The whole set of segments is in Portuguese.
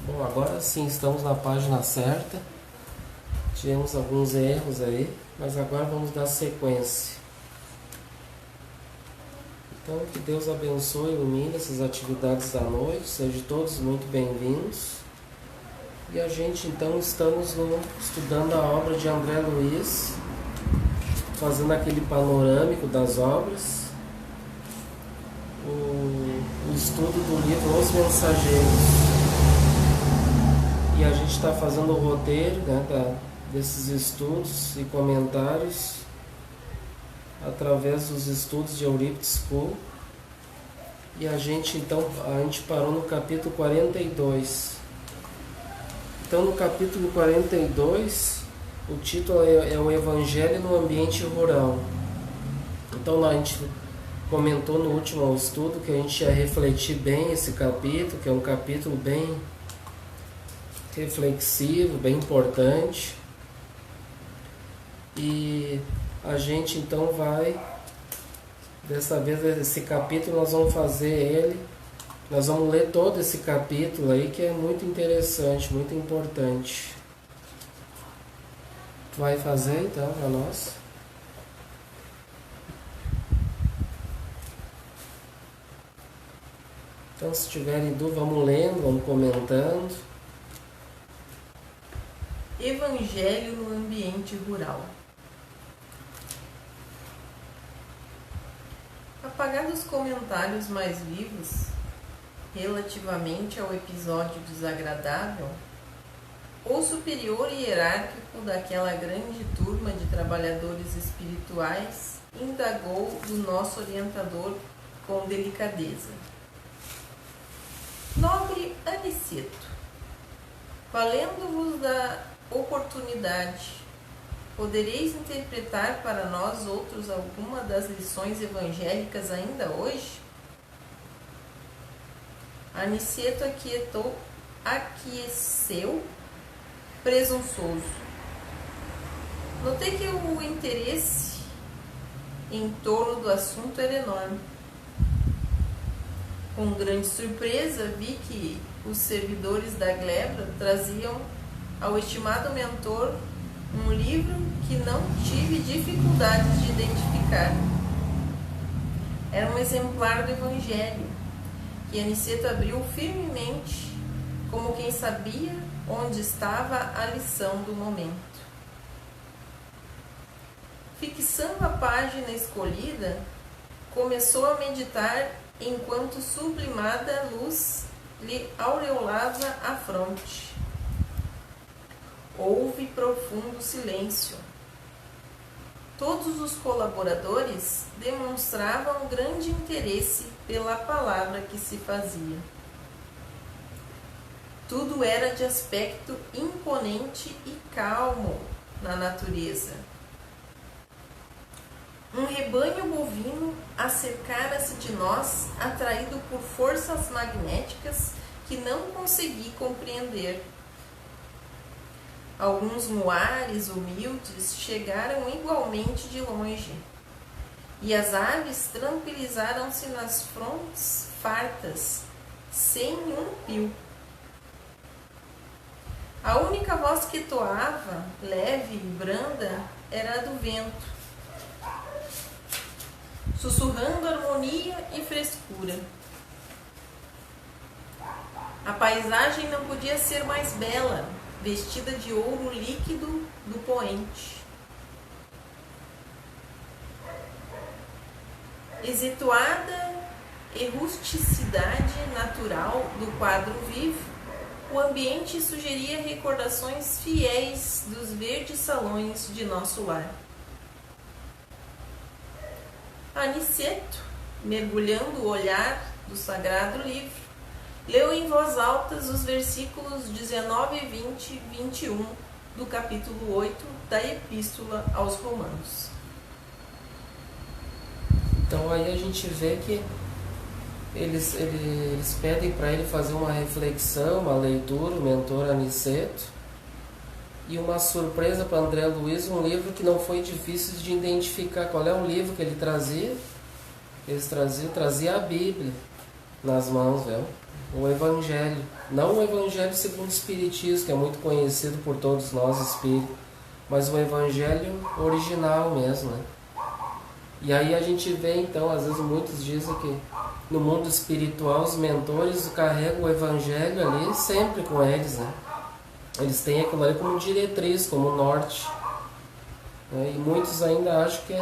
Bom, agora sim estamos na página certa. Tivemos alguns erros aí, mas agora vamos dar sequência. Então, que Deus abençoe e ilumine essas atividades da noite. Sejam todos muito bem-vindos. E a gente então estamos estudando a obra de André Luiz, fazendo aquele panorâmico das obras, o estudo do livro Os Mensageiros. E a gente está fazendo o roteiro, né, desses estudos e comentários através dos estudos de Euripides School. E a gente parou no capítulo 42. Então, no capítulo 42, o título é o Evangelho no Ambiente Rural. Então, lá a gente comentou no último estudo que a gente ia refletir bem esse capítulo, que é um capítulo bem reflexivo, bem importante. E a gente então vai, dessa vez, esse capítulo nós vamos fazer ele, nós vamos ler todo esse capítulo aí, que é muito interessante, muito importante. Tu vai fazer então para nós? Então, se tiverem dúvida, vamos lendo, vamos comentando. Evangelho no ambiente rural. Apagados os comentários mais vivos relativamente ao episódio desagradável, o superior hierárquico daquela grande turma de trabalhadores espirituais indagou do nosso orientador com delicadeza. Nobre Aniceto, valendo-vos da oportunidade, podereis interpretar para nós outros alguma das lições evangélicas ainda hoje? Aniceto aqueceu presunçoso. Notei que o interesse em torno do assunto era enorme. Com grande surpresa, vi que os servidores da glebra traziam ao estimado mentor um livro que não tive dificuldades de identificar. Era um exemplar do Evangelho, que Aniceto abriu firmemente, como quem sabia onde estava a lição do momento. Fixando a página escolhida, começou a meditar enquanto sublimada luz lhe aureolava a fronte. Houve profundo silêncio. Todos os colaboradores demonstravam grande interesse pela palavra que se fazia. Tudo era de aspecto imponente e calmo na natureza. Um rebanho bovino acercara-se de nós, atraído por forças magnéticas que não consegui compreender. Alguns muares humildes chegaram igualmente de longe, e as aves tranquilizaram-se nas frontes fartas, sem um pio. A única voz que toava, leve e branda, era a do vento, sussurrando harmonia e frescura. A paisagem não podia ser mais bela, vestida de ouro líquido do poente. Excetuada e rusticidade natural do quadro vivo, o ambiente sugeria recordações fiéis dos verdes salões de nosso lar. Aniceto, mergulhando o olhar do sagrado livro, leu em voz alta os versículos 19, 20 e 21 do capítulo 8 da Epístola aos Romanos. Então aí a gente vê que eles pedem para ele fazer uma reflexão, uma leitura, o mentor Aniceto, e uma surpresa para André Luiz, um livro que não foi difícil de identificar qual é o livro que ele trazia. Eles trazia a Bíblia. nas mãos, viu? O Evangelho. Não o Evangelho segundo o Espiritismo, que é muito conhecido por todos nós espíritos, mas o Evangelho original mesmo, né? E aí a gente vê, então, às vezes muitos dizem que no mundo espiritual os mentores carregam o Evangelho ali sempre com eles, né? Eles têm aquilo ali como diretriz, como norte. Né? E muitos ainda acham que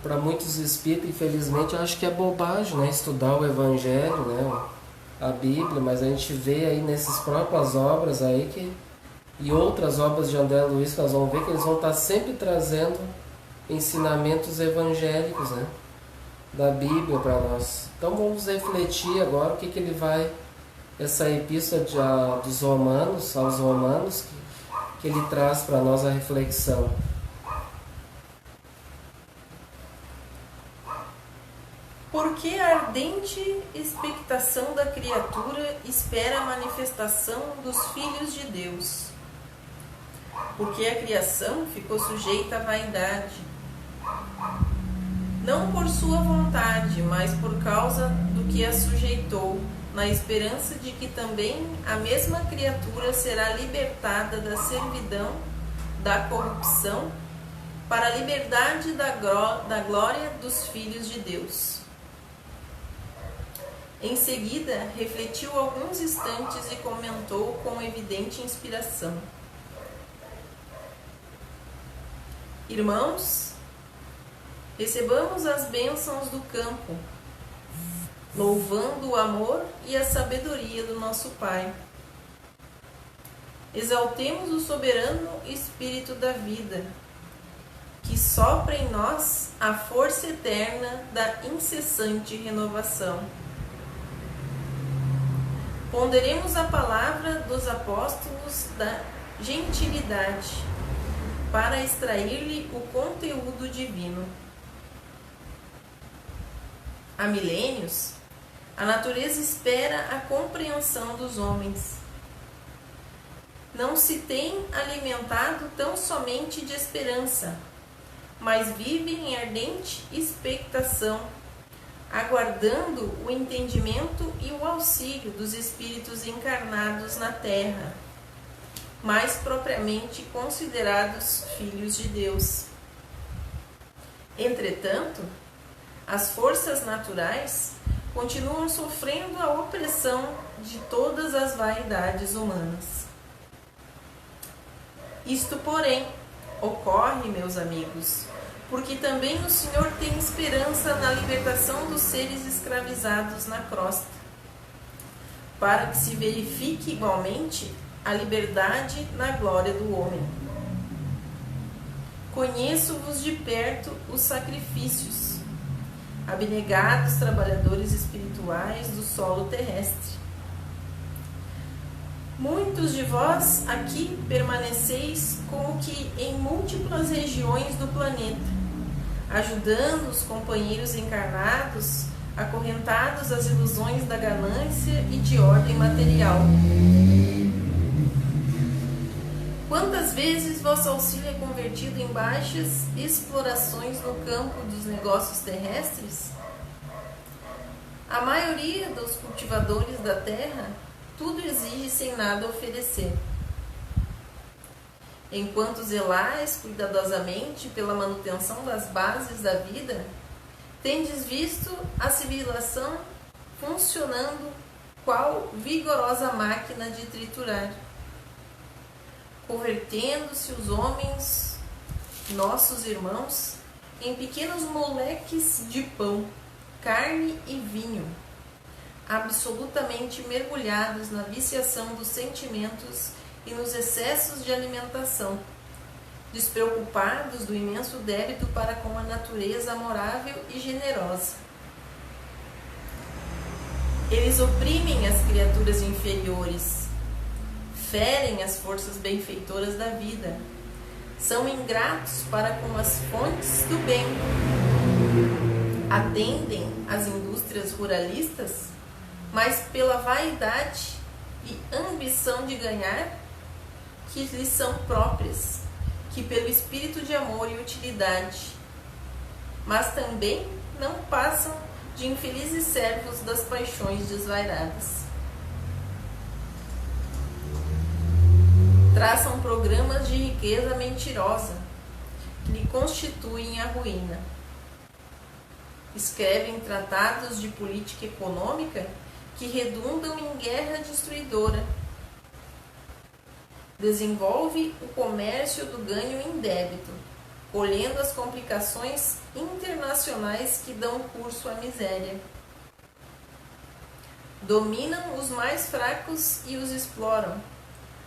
para muitos espíritos, infelizmente, acham que é bobagem, né? Estudar o Evangelho, né? A Bíblia, mas a gente vê aí nessas próprias obras aí e outras obras de André Luiz que nós vamos ver que eles vão estar sempre trazendo ensinamentos evangélicos, né? Da Bíblia para nós. Então vamos refletir agora o que ele vai, essa epístola dos Romanos, aos Romanos, que ele traz para nós a reflexão. Porque a ardente expectação da criatura espera a manifestação dos filhos de Deus. Porque a criação ficou sujeita à vaidade, não por sua vontade, mas por causa do que a sujeitou, na esperança de que também a mesma criatura será libertada da servidão, da corrupção, para a liberdade da glória dos filhos de Deus. Em seguida, refletiu alguns instantes e comentou com evidente inspiração: Irmãos, recebamos as bênçãos do campo, louvando o amor e a sabedoria do nosso Pai. Exaltemos o soberano Espírito da vida, que sopra em nós a força eterna da incessante renovação. Ponderemos a palavra dos apóstolos da gentilidade, para extrair-lhe o conteúdo divino. Há milênios, a natureza espera a compreensão dos homens. Não se tem alimentado tão somente de esperança, mas vive em ardente expectação, aguardando o entendimento e o auxílio dos espíritos encarnados na terra, mais propriamente considerados filhos de Deus. Entretanto, as forças naturais continuam sofrendo a opressão de todas as vaidades humanas. Isto, porém, ocorre, meus amigos, porque também o Senhor tem esperança na libertação dos seres escravizados na crosta, para que se verifique igualmente a liberdade na glória do homem. Conheço-vos de perto os sacrifícios, abnegados trabalhadores espirituais do solo terrestre. Muitos de vós aqui permaneceis como que em múltiplas regiões do planeta, ajudando os companheiros encarnados, acorrentados às ilusões da ganância e de ordem material. Quantas vezes vosso auxílio é convertido em baixas explorações no campo dos negócios terrestres? A maioria dos cultivadores da terra tudo exige sem nada oferecer. Enquanto zelais cuidadosamente pela manutenção das bases da vida, tendes visto a civilização funcionando qual vigorosa máquina de triturar, convertendo-se os homens, nossos irmãos, em pequenos moleques de pão, carne e vinho, absolutamente mergulhados na viciação dos sentimentos e nos excessos de alimentação, despreocupados do imenso débito para com a natureza amorável e generosa. Eles oprimem as criaturas inferiores, ferem as forças benfeitoras da vida, são ingratos para com as fontes do bem, atendem às indústrias ruralistas, mas pela vaidade e ambição de ganhar que lhes são próprias, que pelo espírito de amor e utilidade, mas também não passam de infelizes servos das paixões desvairadas. Traçam programas de riqueza mentirosa que lhe constituem a ruína. Escrevem tratados de política econômica que redundam em guerra destruidora. Desenvolve o comércio do ganho indébito, colhendo as complicações internacionais que dão curso à miséria. Dominam os mais fracos e os exploram,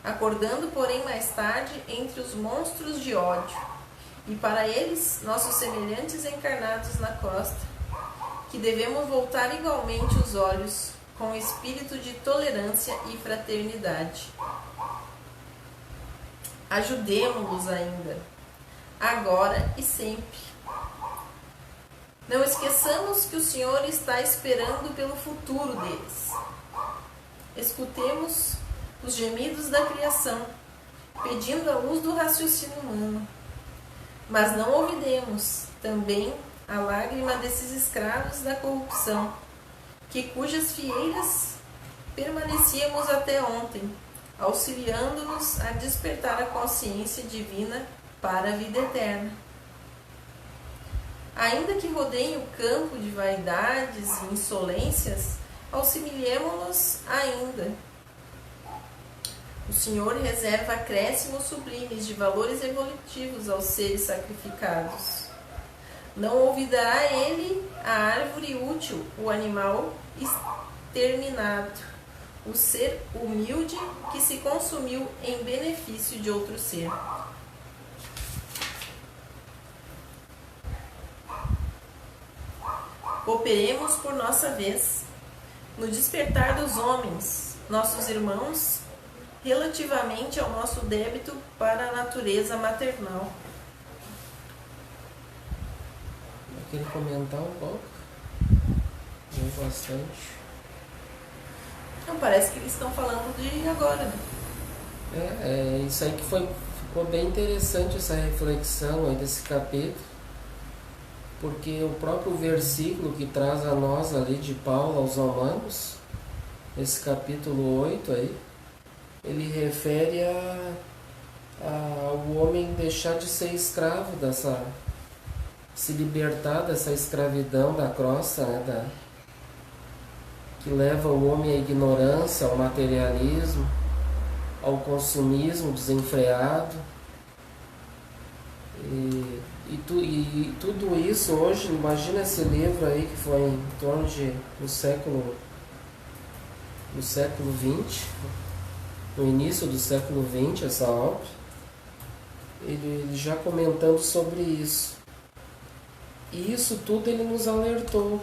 acordando, porém, mais tarde entre os monstros de ódio, e para eles, nossos semelhantes encarnados na crosta, que devemos voltar igualmente os olhos com espírito de tolerância e fraternidade. Ajudemo-los ainda, agora e sempre. Não esqueçamos que o Senhor está esperando pelo futuro deles. Escutemos os gemidos da criação, pedindo a luz do raciocínio humano. Mas não ouvidemos também a lágrima desses escravos da corrupção, que cujas fieiras permanecíamos até ontem, auxiliando-nos a despertar a consciência divina para a vida eterna. Ainda que rodeiem o campo de vaidades e insolências, auxiliemo-los ainda. O Senhor reserva acréscimos sublimes de valores evolutivos aos seres sacrificados. Não olvidará ele a árvore útil, o animal exterminado, o ser humilde que se consumiu em benefício de outro ser. Cooperemos por nossa vez no despertar dos homens, nossos irmãos, relativamente ao nosso débito para a natureza maternal. Eu queria comentar um pouco. Bastante. Não, parece que eles estão falando de agora, né? Isso aí que ficou bem interessante, essa reflexão aí desse capítulo, porque o próprio versículo que traz a nós ali de Paulo aos Romanos, esse capítulo 8 aí, ele refere ao homem deixar de ser escravo se libertar dessa escravidão da crosta, né, que leva o homem à ignorância, ao materialismo, ao consumismo desenfreado. E tudo isso hoje, imagina esse livro aí que foi em torno no século XX, no início do século XX, essa obra, ele já comentando sobre isso. E isso tudo ele nos alertou.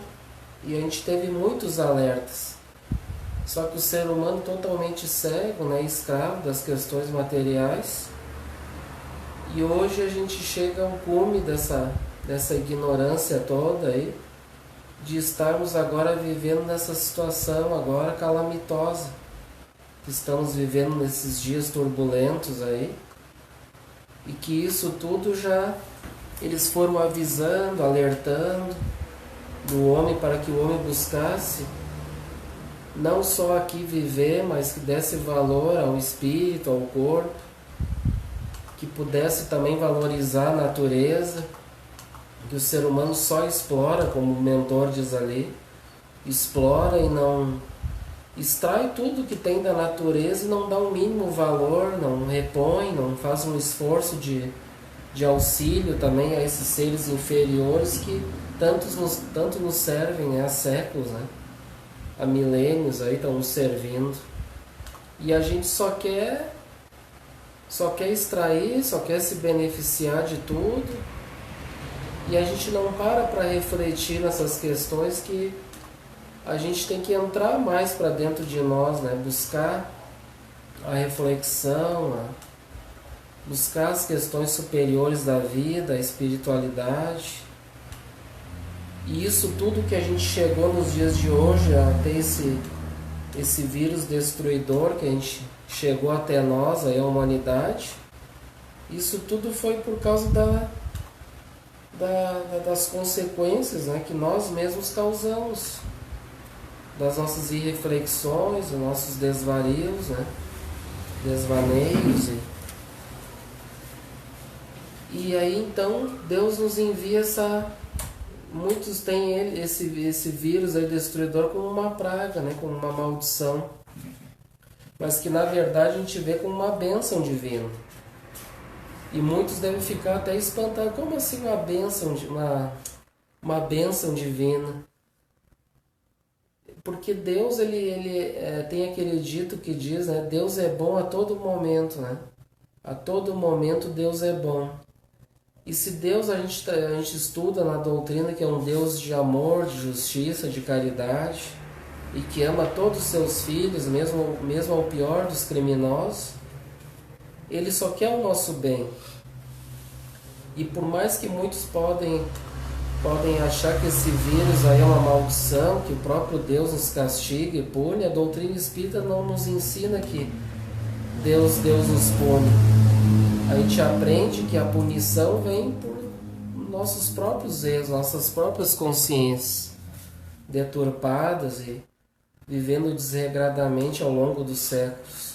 E a gente teve muitos alertas. Só que o ser humano totalmente cego, né, escravo das questões materiais. E hoje a gente chega ao cume dessa ignorância toda aí, de estarmos agora vivendo nessa situação agora calamitosa, que estamos vivendo nesses dias turbulentos aí, e que isso tudo já eles foram avisando, alertando do homem para que o homem buscasse não só aqui viver, mas que desse valor ao espírito, ao corpo, que pudesse também valorizar a natureza, que o ser humano só explora, como o mentor diz ali, explora e não extrai tudo que tem da natureza e não dá o mínimo valor, não repõe, não faz um esforço de auxílio também a esses seres inferiores que tanto nos servem, né, há séculos, né, há milênios aí estão nos servindo. E a gente só quer extrair, só quer se beneficiar de tudo, e a gente não para refletir nessas questões que a gente tem que entrar mais para dentro de nós, né, buscar a reflexão, buscar as questões superiores da vida, a espiritualidade. E isso tudo que a gente chegou nos dias de hoje, até esse vírus destruidor que a gente chegou até nós, aí a humanidade, isso tudo foi por causa da das consequências, né, que nós mesmos causamos, das nossas irreflexões, dos nossos desvarios, né, desvaneios. E aí então Deus nos envia muitos têm esse vírus aí destruidor como uma praga, né, como uma maldição, mas que na verdade a gente vê como uma bênção divina. E muitos devem ficar até espantados. Como assim uma bênção divina? Porque Deus ele tem aquele dito que diz, né? Deus é bom a todo momento, né? A todo momento Deus é bom. E se Deus a gente estuda na doutrina que é um Deus de amor, de justiça, de caridade, e que ama todos os seus filhos, mesmo ao pior dos criminosos, Ele só quer o nosso bem. E por mais que muitos podem achar que esse vírus aí é uma maldição, que o próprio Deus nos castiga e pune, a doutrina espírita não nos ensina que Deus nos pune. A gente aprende que a punição vem por nossos próprios erros, nossas próprias consciências deturpadas e vivendo desregradamente ao longo dos séculos.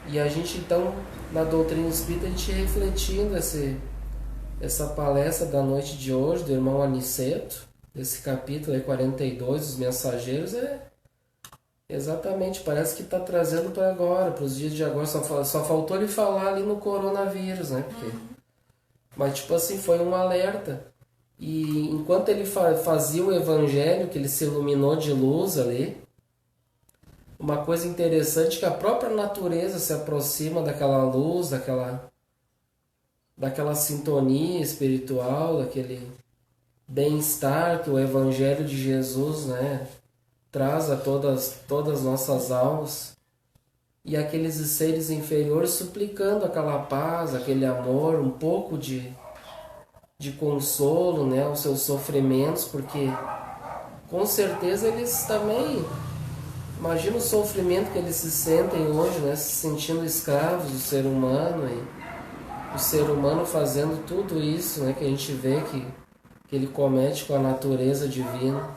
E a gente então, na doutrina espírita, a gente refletindo essa palestra da noite de hoje, do irmão Aniceto, esse capítulo aí 42, os mensageiros, exatamente, parece que está trazendo para agora, para os dias de agora, só faltou ele falar ali no coronavírus, né? Mas tipo assim, foi um alerta. E enquanto ele fazia o evangelho, que ele se iluminou de luz ali, uma coisa interessante é que a própria natureza se aproxima daquela luz, daquela sintonia espiritual, daquele bem-estar que o Evangelho de Jesus, né, traz a todas as nossas almas. E aqueles seres inferiores suplicando aquela paz, aquele amor, um pouco de consolo, né, aos seus sofrimentos, porque com certeza eles também... Imagina o sofrimento que eles se sentem hoje, né? Se sentindo escravos do ser humano, e o ser humano fazendo tudo isso, né? Que a gente vê que ele comete com a natureza divina.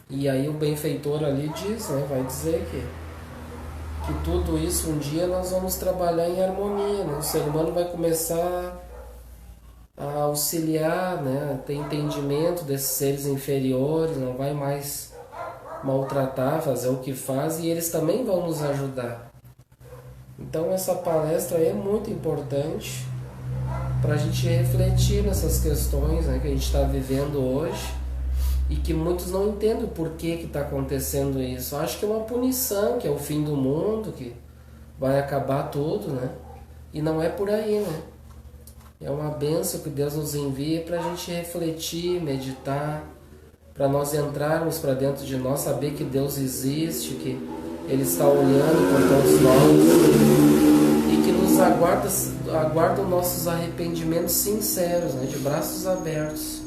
E aí o benfeitor ali diz, né? Vai dizer que tudo isso um dia nós vamos trabalhar em harmonia, né? O ser humano vai começar a auxiliar, né? Ter entendimento desses seres inferiores, não vai mais maltratar, fazer o que faz, e eles também vão nos ajudar. Então essa palestra aí é muito importante para a gente refletir nessas questões, né, que a gente está vivendo hoje e que muitos não entendem o porquê que está acontecendo isso. Acho que é uma punição, que é o fim do mundo, que vai acabar tudo, né? E não é por aí, né? É uma bênção que Deus nos envia para a gente refletir, meditar, para nós entrarmos para dentro de nós, saber que Deus existe, que Ele está olhando por todos nós e que nos aguarda nossos arrependimentos sinceros, né, de braços abertos.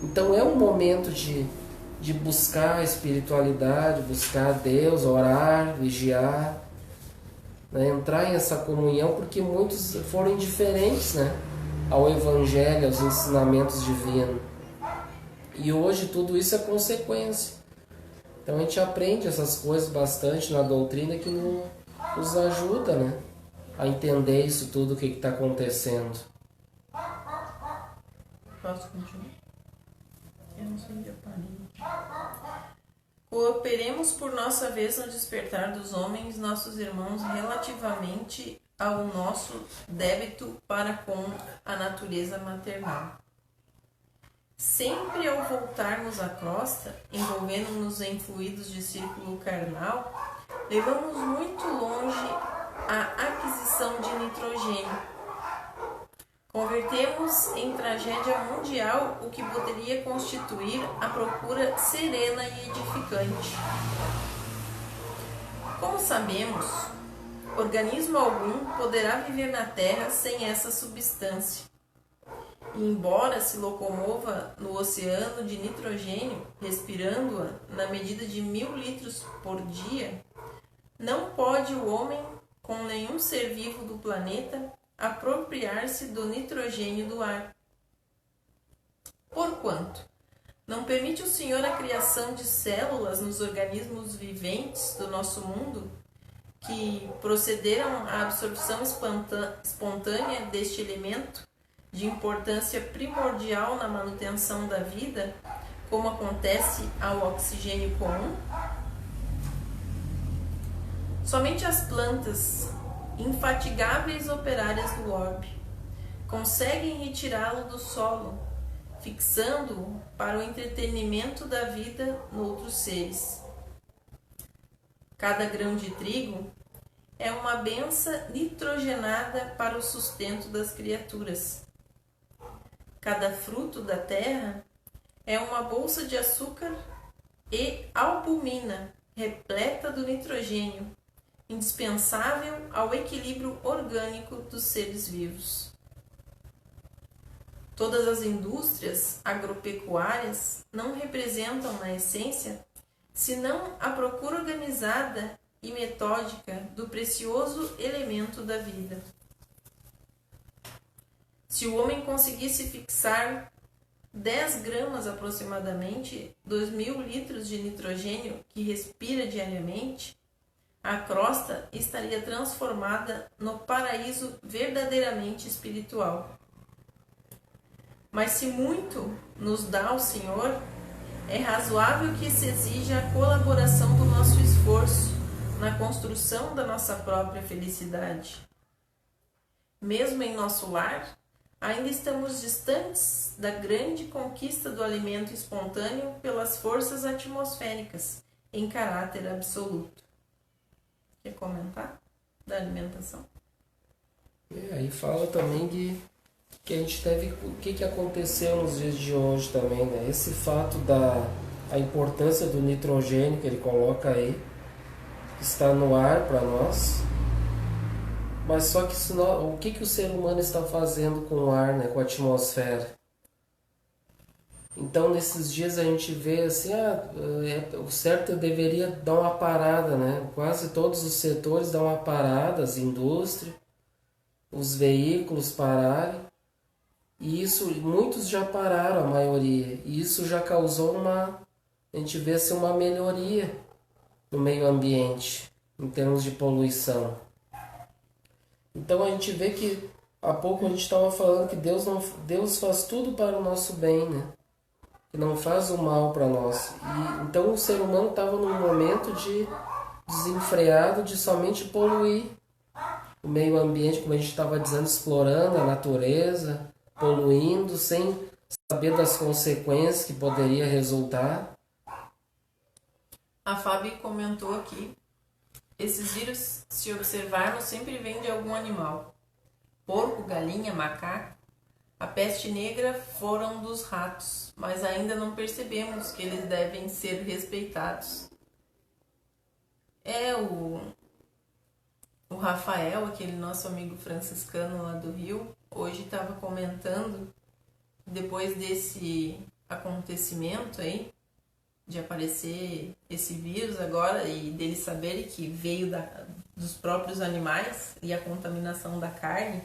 Então é um momento de buscar a espiritualidade, buscar Deus, orar, vigiar, né, entrar em essa comunhão, porque muitos foram indiferentes, né, ao Evangelho, aos ensinamentos divinos. E hoje tudo isso é consequência. Então a gente aprende essas coisas bastante na doutrina que nos ajuda, né, a entender isso tudo, o que está acontecendo. Posso continuar? Eu não sei onde eu parei. Cooperemos por nossa vez no despertar dos homens, nossos irmãos, relativamente ao nosso débito para com a natureza maternal. Sempre ao voltarmos à costa, envolvendo-nos em fluidos de círculo carnal, levamos muito longe a aquisição de nitrogênio. Convertemos em tragédia mundial o que poderia constituir a procura serena e edificante. Como sabemos, organismo algum poderá viver na Terra sem essa substância. E embora se locomova no oceano de nitrogênio, respirando-a na medida de 1000 litros por dia, não pode o homem, com nenhum ser vivo do planeta, apropriar-se do nitrogênio do ar, Porquanto não permite o Senhor a criação de células nos organismos viventes do nosso mundo que procederam à absorção espontânea deste elemento de importância primordial na manutenção da vida, como acontece ao oxigênio comum? Somente as plantas, infatigáveis operárias do orbe, conseguem retirá-lo do solo, fixando-o para o entretenimento da vida noutros seres. Cada grão de trigo é uma benção nitrogenada para o sustento das criaturas. Cada fruto da terra é uma bolsa de açúcar e albumina repleta do nitrogênio, indispensável ao equilíbrio orgânico dos seres vivos. Todas as indústrias agropecuárias não representam, na essência, senão a procura organizada e metódica do precioso elemento da vida. Se o homem conseguisse fixar 10 gramas aproximadamente, 2.000 litros de nitrogênio que respira diariamente, a crosta estaria transformada no paraíso verdadeiramente espiritual. Mas se muito nos dá o Senhor, é razoável que se exija a colaboração do nosso esforço na construção da nossa própria felicidade. Mesmo em nosso lar, ainda estamos distantes da grande conquista do alimento espontâneo pelas forças atmosféricas, em caráter absoluto. Quer comentar da alimentação? Aí fala também que a gente deve... O que aconteceu nos dias de hoje também, né? Esse fato a importância do nitrogênio que ele coloca aí, que está no ar para nós. Mas só que o que o ser humano está fazendo com o ar, né, com a atmosfera? Então, nesses dias a gente vê assim, o certo deveria dar uma parada, né? Quase todos os setores dão uma parada, as indústrias, os veículos pararem. E isso, muitos já pararam, a maioria. E isso já causou a gente vê assim, uma melhoria no meio ambiente, em termos de poluição. Então a gente vê que há pouco a gente estava falando que Deus faz tudo para o nosso bem, né? Que não faz o mal para nós. Então o ser humano estava num momento de desenfreado, de somente poluir o meio ambiente, como a gente estava dizendo, explorando a natureza, poluindo, sem saber das consequências que poderia resultar. A Fábio comentou aqui: esses vírus, se observarmos, sempre vêm de algum animal. Porco, galinha, macaco. A peste negra foram dos ratos, mas ainda não percebemos que eles devem ser respeitados. O Rafael, aquele nosso amigo franciscano lá do Rio, hoje estava comentando, depois desse acontecimento aí, de aparecer esse vírus agora e deles saberem que veio dos próprios animais e a contaminação da carne,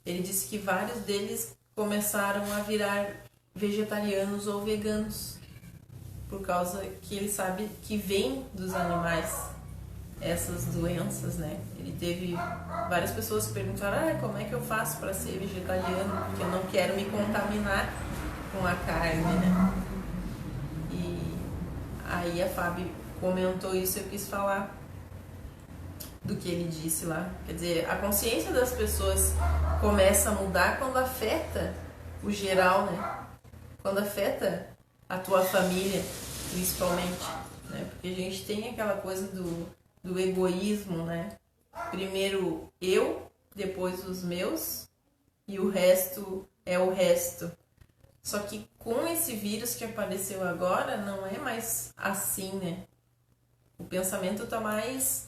ele disse que vários deles começaram a virar vegetarianos ou veganos, por causa que ele sabe que vem dos animais essas doenças, né? Ele teve várias pessoas que perguntaram: como é que eu faço para ser vegetariano? Porque eu não quero me contaminar com a carne, né? E aí a Fábio comentou isso e eu quis falar do que ele disse lá. Quer dizer, a consciência das pessoas começa a mudar quando afeta o geral, né? Quando afeta a tua família, principalmente, né? Porque a gente tem aquela coisa do egoísmo, né? Primeiro eu, depois os meus, e o resto é o resto. Só que com esse vírus que apareceu agora, não é mais assim, né? O pensamento tá mais...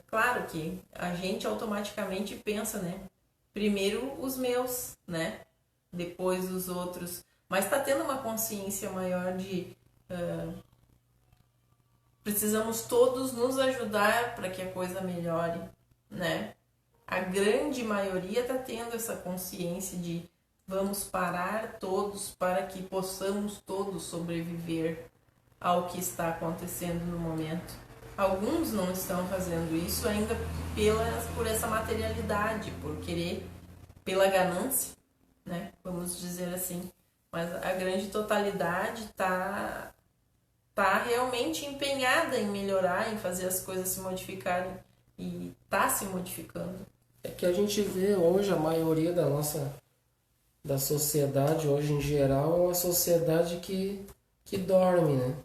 claro que a gente automaticamente pensa, né? Primeiro os meus, né? Depois os outros. Mas tá tendo uma consciência maior de... precisamos todos nos ajudar para que a coisa melhore, né? A grande maioria tá tendo essa consciência de vamos parar todos para que possamos todos sobreviver ao que está acontecendo no momento. Alguns não estão fazendo isso ainda por essa materialidade, por querer, pela ganância, né? Vamos dizer assim. Mas a grande totalidade tá realmente empenhada em melhorar, em fazer as coisas se modificarem, e tá se modificando. É que a gente vê hoje a maioria da sociedade hoje em geral é uma sociedade que dorme, né?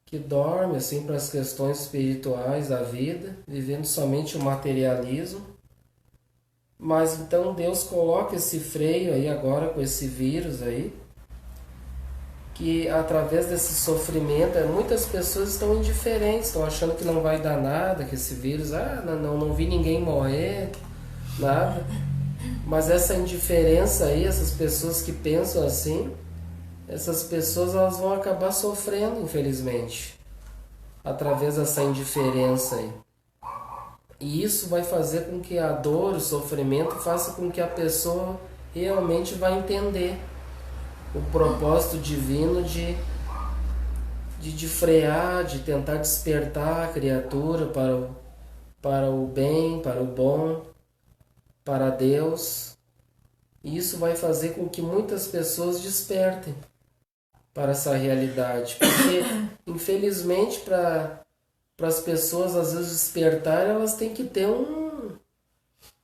Que dorme assim para as questões espirituais da vida, vivendo somente o materialismo. Mas então Deus coloca esse freio aí agora com esse vírus aí, que através desse sofrimento, muitas pessoas estão indiferentes, estão achando que não vai dar nada, que esse vírus, não vi ninguém morrer, nada. Mas essa indiferença aí, essas pessoas que pensam assim, essas pessoas elas vão acabar sofrendo, infelizmente, através dessa indiferença aí. E isso vai fazer com que a dor, o sofrimento, faça com que a pessoa realmente vá entender o propósito divino de frear, de tentar despertar a criatura para o bem, para o bom, para Deus. E isso vai fazer com que muitas pessoas despertem para essa realidade. Porque, infelizmente, para as pessoas às vezes despertarem, elas têm que ter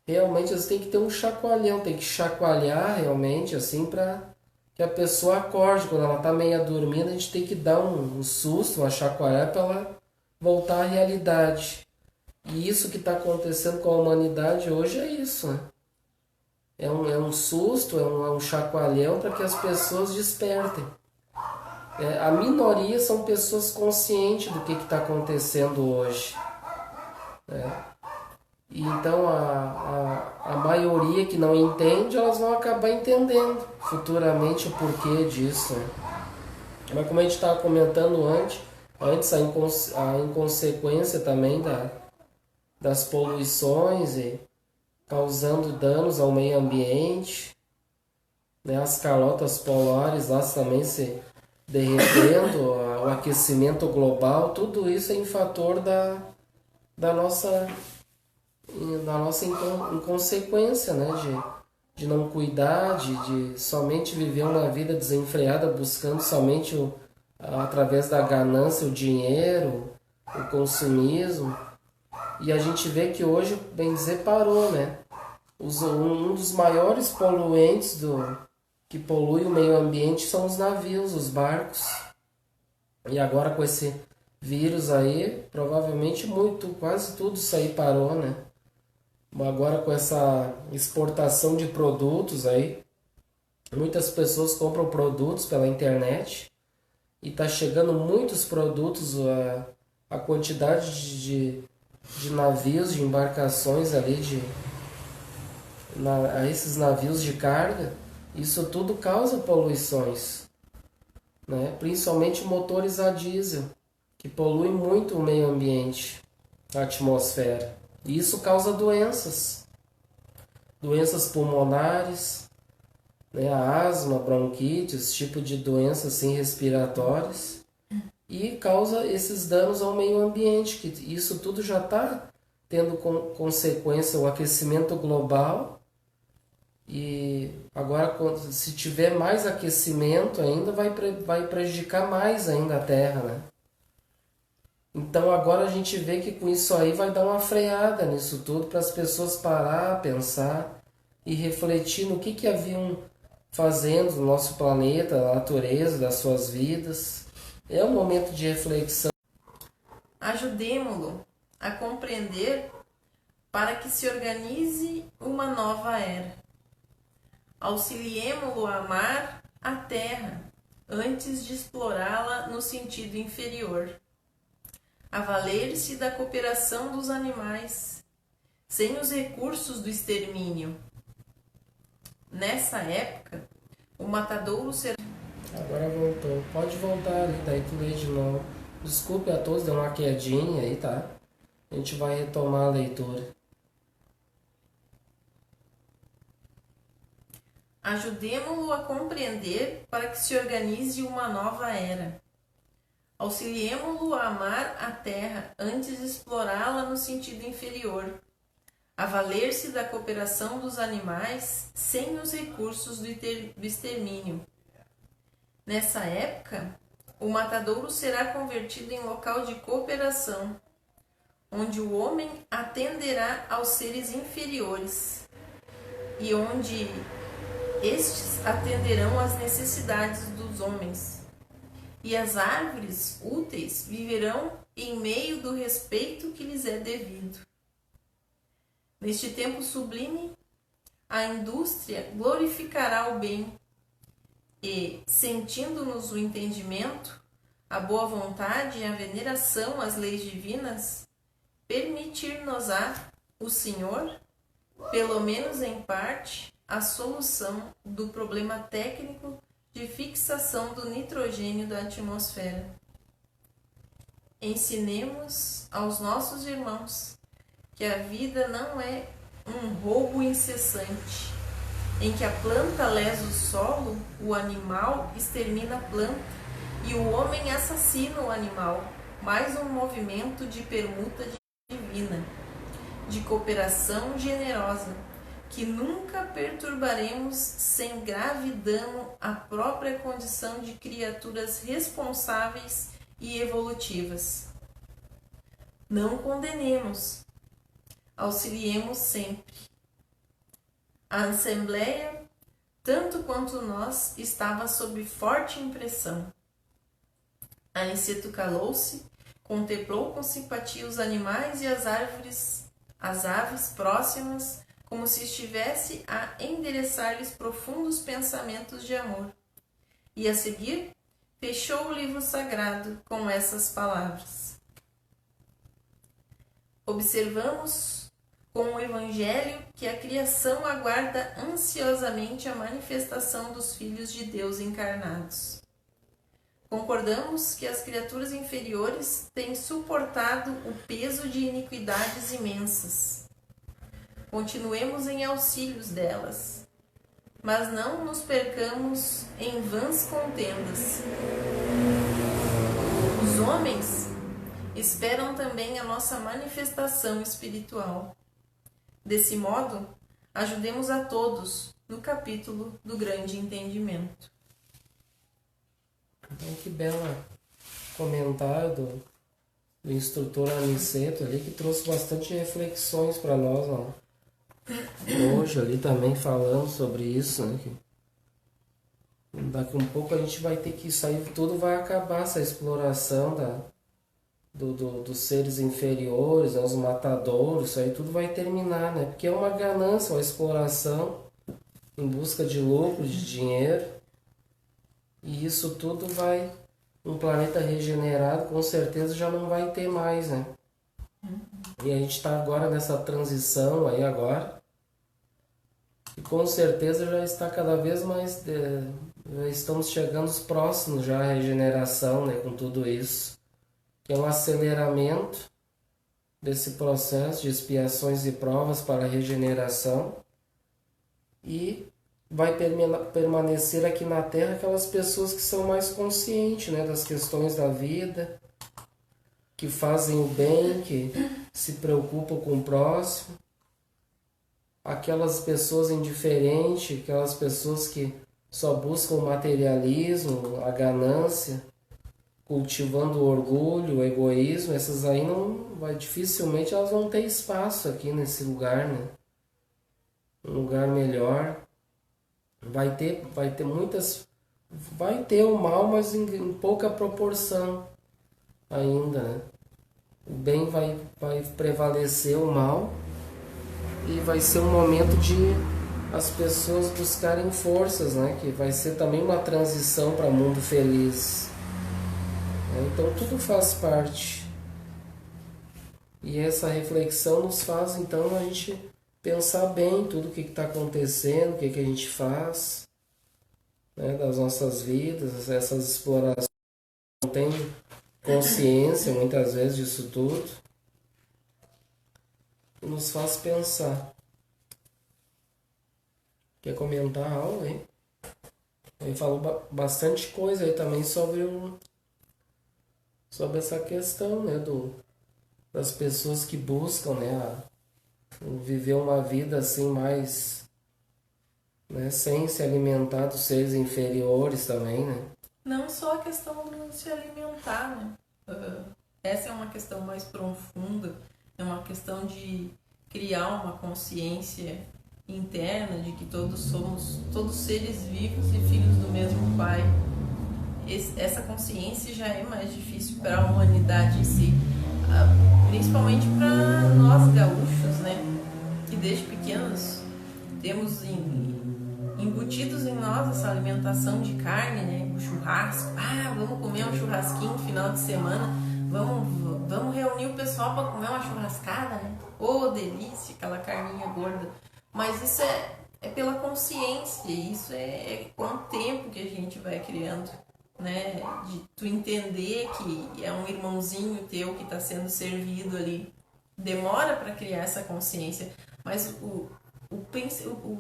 realmente elas têm que ter um chacoalhão, tem que chacoalhar realmente assim para que a pessoa acorde. Quando ela está meio dormindo, a gente tem que dar um susto, uma chacoalhada para ela voltar à realidade. E isso que está acontecendo com a humanidade hoje é isso, né? É um susto, é um chacoalhão para que as pessoas despertem. A minoria são pessoas conscientes do que está acontecendo hoje. E então a maioria que não entende, elas vão acabar entendendo futuramente o porquê disso. Né? Mas como a gente estava comentando antes a inconsequência também das poluições e causando danos ao meio ambiente, né? As calotas polares lá também se derretendo, o aquecimento global, tudo isso é em fator da nossa inconsequência, né? De não cuidar, de somente viver uma vida desenfreada, buscando somente através da ganância o dinheiro, o consumismo. E a gente vê que hoje, bem dizer, parou, né? Um dos maiores poluentes que polui o meio ambiente são os navios, os barcos. E agora com esse vírus aí, provavelmente quase tudo isso aí parou, né? Agora com essa exportação de produtos aí, muitas pessoas compram produtos pela internet e tá chegando muitos produtos, a quantidade de navios, de embarcações ali, esses navios de carga, isso tudo causa poluições, né? Principalmente motores a diesel, que poluem muito o meio ambiente, a atmosfera. E isso causa doenças pulmonares, né? A asma, bronquite, esse tipo de doenças assim, respiratórias. E causa esses danos ao meio ambiente, que isso tudo já está tendo consequência o aquecimento global. E agora, se tiver mais aquecimento ainda, vai prejudicar mais ainda a Terra, né? Então agora a gente vê que com isso aí vai dar uma freada nisso tudo, para as pessoas parar, pensar e refletir no que haviam fazendo no nosso planeta, na natureza, das suas vidas. É um momento de reflexão. Ajudemo-lo a compreender para que se organize uma nova era. Auxiliemo-lo a amar a terra antes de explorá-la no sentido inferior. A valer-se da cooperação dos animais, sem os recursos do extermínio. Nessa época, o matadouro será... Agora voltou. Pode voltar ali, daí tu lê de novo. Desculpe a todos, deu uma quedinha aí, tá? A gente vai retomar a leitura. Ajudemo-lo a compreender para que se organize uma nova era. Auxiliemo-lo a amar a terra antes de explorá-la no sentido inferior, a valer-se da cooperação dos animais sem os recursos do extermínio. Nessa época, o matadouro será convertido em local de cooperação, onde o homem atenderá aos seres inferiores e onde estes atenderão às necessidades dos homens. E as árvores úteis viverão em meio do respeito que lhes é devido. Neste tempo sublime, a indústria glorificará o bem e, sentindo-nos o entendimento, a boa vontade e a veneração às leis divinas, permitir-nos-á o Senhor, pelo menos em parte, a solução do problema técnico de fixação do nitrogênio da atmosfera. Ensinemos aos nossos irmãos que a vida não é um roubo incessante, em que a planta lesa o solo, o animal extermina a planta e o homem assassina o animal, mais um movimento de permuta divina, de cooperação generosa, que nunca perturbaremos sem grave dano à própria condição de criaturas responsáveis e evolutivas. Não condenemos, auxiliemos sempre. A Assembleia, tanto quanto nós, estava sob forte impressão. Aniceto calou-se, contemplou com simpatia os animais e as aves próximas, como se estivesse a endereçar-lhes profundos pensamentos de amor. E a seguir, fechou o livro sagrado com essas palavras. Observamos com o Evangelho que a criação aguarda ansiosamente a manifestação dos filhos de Deus encarnados. Concordamos que as criaturas inferiores têm suportado o peso de iniquidades imensas. Continuemos em auxílios delas, mas não nos percamos em vãs contendas. Os homens esperam também a nossa manifestação espiritual. Desse modo, ajudemos a todos no capítulo do grande entendimento. Então, que belo comentário do instrutor Aniceto ali, que trouxe bastante reflexões para nós, ó. Hoje ali também falando sobre isso, né? Que daqui um pouco a gente vai ter que sair, tudo vai acabar, essa exploração dos seres inferiores, né? Os matadouros, isso aí tudo vai terminar, né? Porque é uma ganância, uma exploração em busca de lucro, de dinheiro, e isso tudo vai, um planeta regenerado com certeza já não vai ter mais, né? E a gente está agora nessa transição aí agora. E com certeza já está cada vez mais... já estamos chegando próximos já à regeneração, né, com tudo isso. Que é um aceleramento desse processo de expiações e provas para a regeneração. E vai permanecer aqui na Terra aquelas pessoas que são mais conscientes, né, das questões da vida, que fazem o bem, que se preocupam com o próximo, aquelas pessoas indiferentes, aquelas pessoas que só buscam o materialismo, a ganância, cultivando o orgulho, o egoísmo, essas aí dificilmente elas vão ter espaço aqui nesse lugar, né? Um lugar melhor. Vai ter muitas... Vai ter o mal, mas em pouca proporção ainda, né? O bem vai prevalecer o mal e vai ser um momento de as pessoas buscarem forças, né? Que vai ser também uma transição para um mundo feliz. Então tudo faz parte. E essa reflexão nos faz então a gente pensar bem tudo o que está acontecendo, o que a gente faz, né? Das nossas vidas, essas explorações. Não tem consciência muitas vezes disso tudo, e nos faz pensar. Quer comentar algo aí? Ele falou bastante coisa aí também sobre essa questão, né, das pessoas que buscam, né, viver uma vida assim mais, né, sem se alimentar dos seres inferiores também, né? Não só a questão de se alimentar, né? Essa é uma questão mais profunda, é uma questão de criar uma consciência interna de que todos somos seres vivos e filhos do mesmo Pai. Essa consciência já é mais difícil para a humanidade em si, principalmente para nós gaúchos, né? Que desde pequenos temos embutidos em nós essa alimentação de carne, né? O churrasco. Vamos comer um churrasquinho no final de semana. Vamos reunir o pessoal para comer uma churrascada, né? Oh, delícia, aquela carninha gorda. Mas isso é pela consciência, isso é com o tempo que a gente vai criando, né? De tu entender que é um irmãozinho teu que está sendo servido ali. Demora para criar essa consciência, mas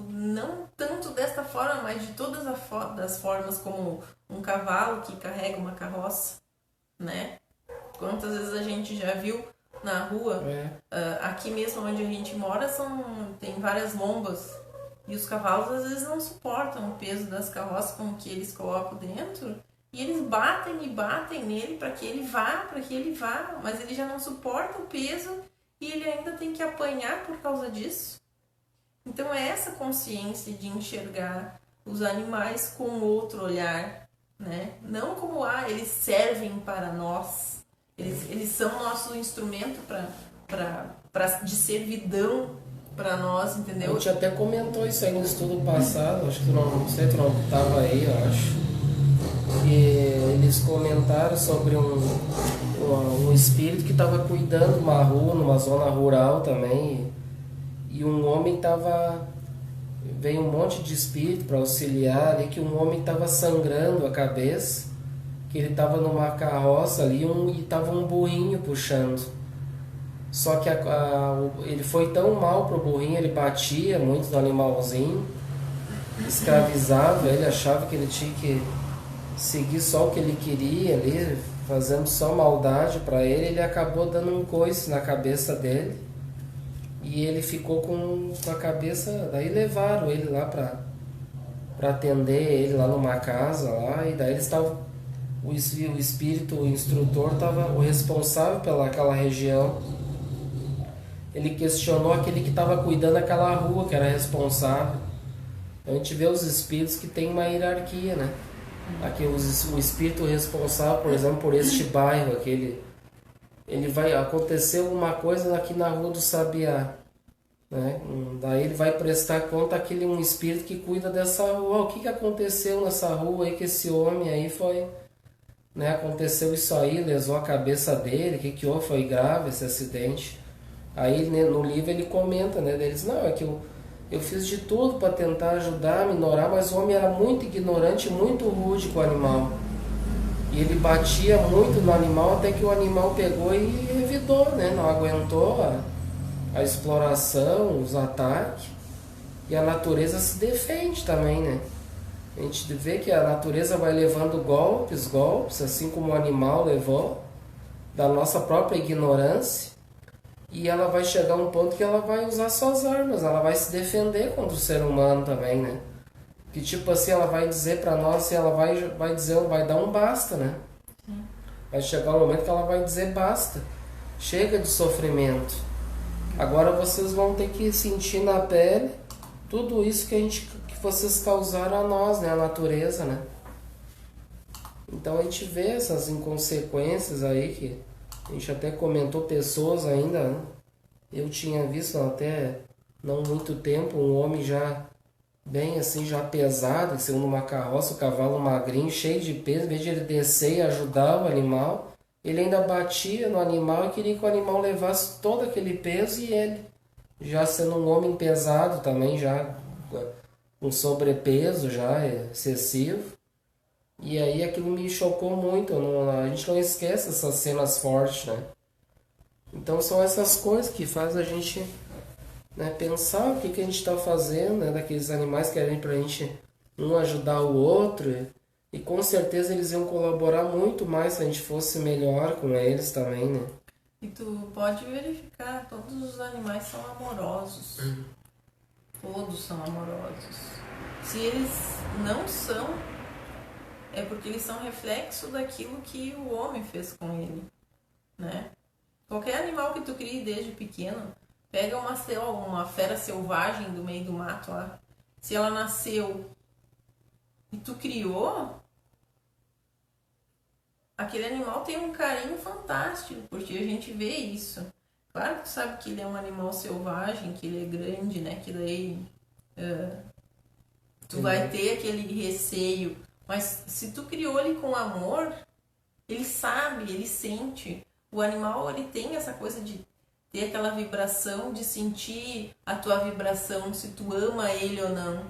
não tanto desta forma, mas de todas as formas, como um cavalo que carrega uma carroça, né? Quantas vezes a gente já viu na rua, aqui mesmo onde a gente mora, tem várias lombas, e os cavalos às vezes não suportam o peso das carroças com que eles colocam dentro, e eles batem e batem nele para que ele vá, mas ele já não suporta o peso e ele ainda tem que apanhar por causa disso. Então é essa consciência de enxergar os animais com outro olhar, né? Não como, eles servem para nós, eles são nosso instrumento de servidão para nós, entendeu? A gente até comentou isso aí no estudo passado, acho que não sei, tu não estava aí, eu acho. Que eles comentaram sobre um espírito que estava cuidando de uma rua, numa zona rural também, e um homem veio um monte de espírito para auxiliar ali, que um homem estava sangrando a cabeça, que ele estava numa carroça ali e estava um burrinho puxando. Só que ele foi tão mal pro burrinho, ele batia muito no animalzinho, escravizava ele, achava que ele tinha que seguir só o que ele queria ali, fazendo só maldade para ele acabou dando um coice na cabeça dele e ele ficou com a cabeça, daí levaram ele lá para atender ele lá numa casa lá, e daí eles estavam, o espírito, o instrutor estava, o responsável pelaquela região, ele questionou aquele que estava cuidando daquela rua, que era responsável. A gente vê os espíritos que tem uma hierarquia, né? Aqui o espírito responsável, por exemplo, por este bairro, ele vai acontecer alguma coisa aqui na rua do Sabiá, né? Daí ele vai prestar conta àquele um espírito que cuida dessa rua. O que aconteceu nessa rua aí que esse homem aí foi, né? Aconteceu isso aí, lesou a cabeça dele, o que houve? Foi grave esse acidente. Aí no livro ele comenta, né? Eles, não, é que eu fiz de tudo para tentar ajudar, minorar, mas o homem era muito ignorante, muito rude com o animal. E ele batia muito no animal até que o animal pegou e revidou, né? Não aguentou a exploração, os ataques. E a natureza se defende também, né? A gente vê que a natureza vai levando golpes, assim como o animal levou, da nossa própria ignorância. E ela vai chegar a um ponto que ela vai usar suas armas, ela vai se defender contra o ser humano também, né? Que tipo assim, ela vai dizer pra nós, ela vai dizer, vai dar um basta, né? Vai chegar um momento que ela vai dizer basta, chega de sofrimento. Agora vocês vão ter que sentir na pele tudo isso que vocês causaram a nós, né? A natureza, né? Então a gente vê essas inconsequências aí que a gente até comentou, pessoas ainda, né? Eu tinha visto até não muito tempo um homem já bem assim, já pesado, segundo uma carroça, o cavalo magrinho, cheio de peso, em vez de ele descer e ajudar o animal, ele ainda batia no animal e queria que o animal levasse todo aquele peso, e ele, já sendo um homem pesado também, já com sobrepeso já excessivo. E aí aquilo me chocou muito, a gente não esquece essas cenas fortes, né? Então são essas coisas que faz a gente né, pensar o que a gente está fazendo, né, daqueles animais que querem para a gente um ajudar o outro, e com certeza eles iam colaborar muito mais se a gente fosse melhor com eles também, né? E tu pode verificar, todos os animais são amorosos. Todos são amorosos. Se eles não são, é porque eles são reflexo daquilo que o homem fez com ele, né? Qualquer animal que tu crie desde pequeno, pega uma fera selvagem do meio do mato lá. Se ela nasceu e tu criou, aquele animal tem um carinho fantástico, porque a gente vê isso. Claro que tu sabe que ele é um animal selvagem, que ele é grande, né? Que daí tu vai ter aquele receio. Mas se tu criou ele com amor, ele sabe, ele sente. O animal, ele tem essa coisa de ter aquela vibração, de sentir a tua vibração, se tu ama ele ou não.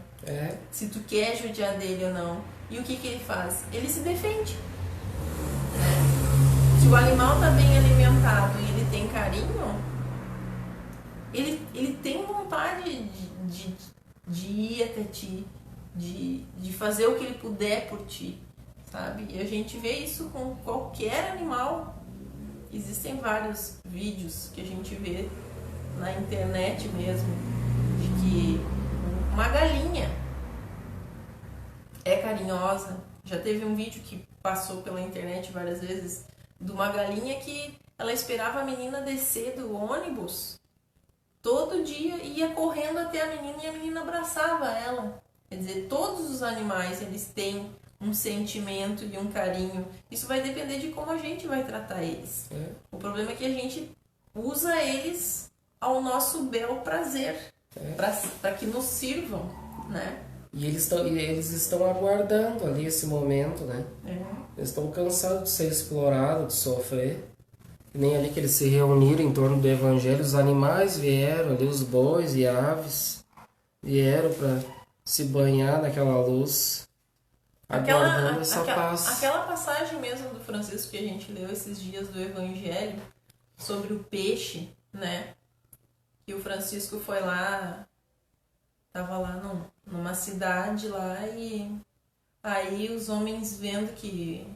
Se tu quer judiar dele ou não. E o que ele faz? Ele se defende. Se o animal está bem alimentado e ele tem carinho, ele tem vontade de ir até ti, de fazer o que ele puder por ti, sabe? E a gente vê isso com qualquer animal. Existem vários vídeos que a gente vê na internet mesmo, de que uma galinha é carinhosa. Já teve um vídeo que passou pela internet várias vezes, de uma galinha que ela esperava a menina descer do ônibus todo dia, ia correndo até a menina e a menina abraçava ela. Quer dizer, todos os animais, eles têm um sentimento e um carinho. Isso vai depender de como a gente vai tratar eles. O problema é que a gente usa eles ao nosso bel prazer, para que nos sirvam, né? E eles estão aguardando ali esse momento, né? Eles estão cansados de ser explorados, de sofrer. E nem ali que eles se reuniram em torno do evangelho, os animais vieram ali, os bois e aves vieram para se banhar naquela luz, aguardando essa paz. Aquela passagem mesmo do Francisco que a gente leu esses dias do evangelho, sobre o peixe, né? Que o Francisco foi lá, estava lá numa cidade lá, e aí os homens, vendo que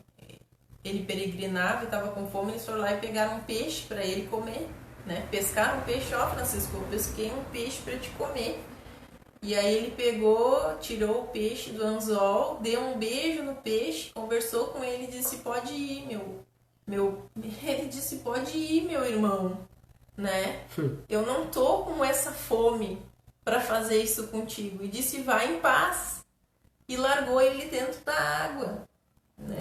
ele peregrinava e estava com fome, eles foram lá e pegaram um peixe para ele comer, né? Pescaram um peixe. Ó, Francisco, eu pesquei um peixe para te comer. E aí ele pegou, tirou o peixe do anzol, deu um beijo no peixe, conversou com ele e disse: pode ir, ele disse: pode ir, meu irmão, né? Eu não tô com essa fome para fazer isso contigo. E disse: vai em paz. E largou ele dentro da água, né?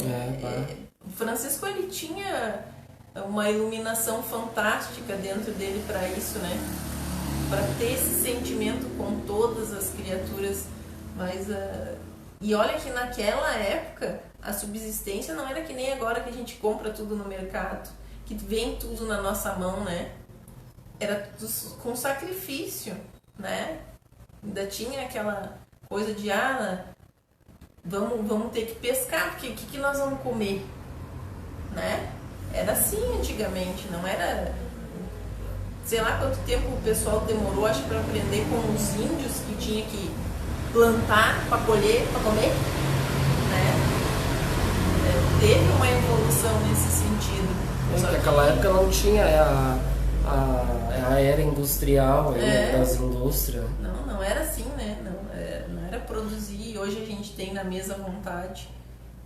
O Francisco, ele tinha uma iluminação fantástica dentro dele para isso, né? Para ter esse sentimento com todas as criaturas. Mas e olha que naquela época a subsistência não era que nem agora, que a gente compra tudo no mercado, que vem tudo na nossa mão, né? Era tudo com sacrifício, né? Ainda tinha aquela coisa de vamos ter que pescar, porque o que nós vamos comer, né? Era assim antigamente, não era... Sei lá quanto tempo o pessoal demorou, acho, para aprender com os índios, que tinha que plantar para colher, para comer, né? Teve uma evolução nesse sentido. Naquela época não tinha a era industrial das indústrias. Não era assim, né? Não era produzir. Hoje a gente tem na mesa vontade,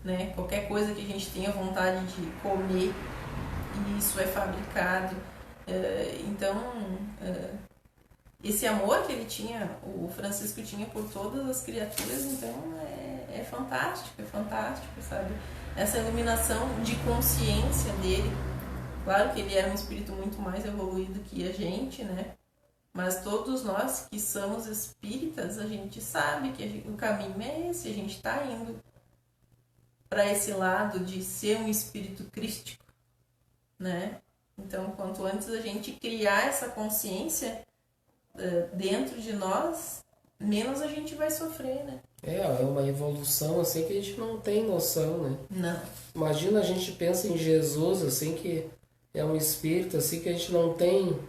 né? Qualquer coisa que a gente tenha vontade de comer, e isso é fabricado. Então, esse amor que ele tinha, o Francisco tinha por todas as criaturas, então é fantástico, sabe? Essa iluminação de consciência dele. Claro que ele era um espírito muito mais evoluído que a gente, né? Mas todos nós que somos espíritas, a gente sabe que o caminho é esse, a gente está indo para esse lado de ser um espírito crístico, né? Então, quanto antes a gente criar essa consciência dentro de nós, menos a gente vai sofrer, né? É uma evolução assim que a gente não tem noção, né? Não. Imagina, a gente pensa em Jesus assim, que é um espírito assim, que a gente não tem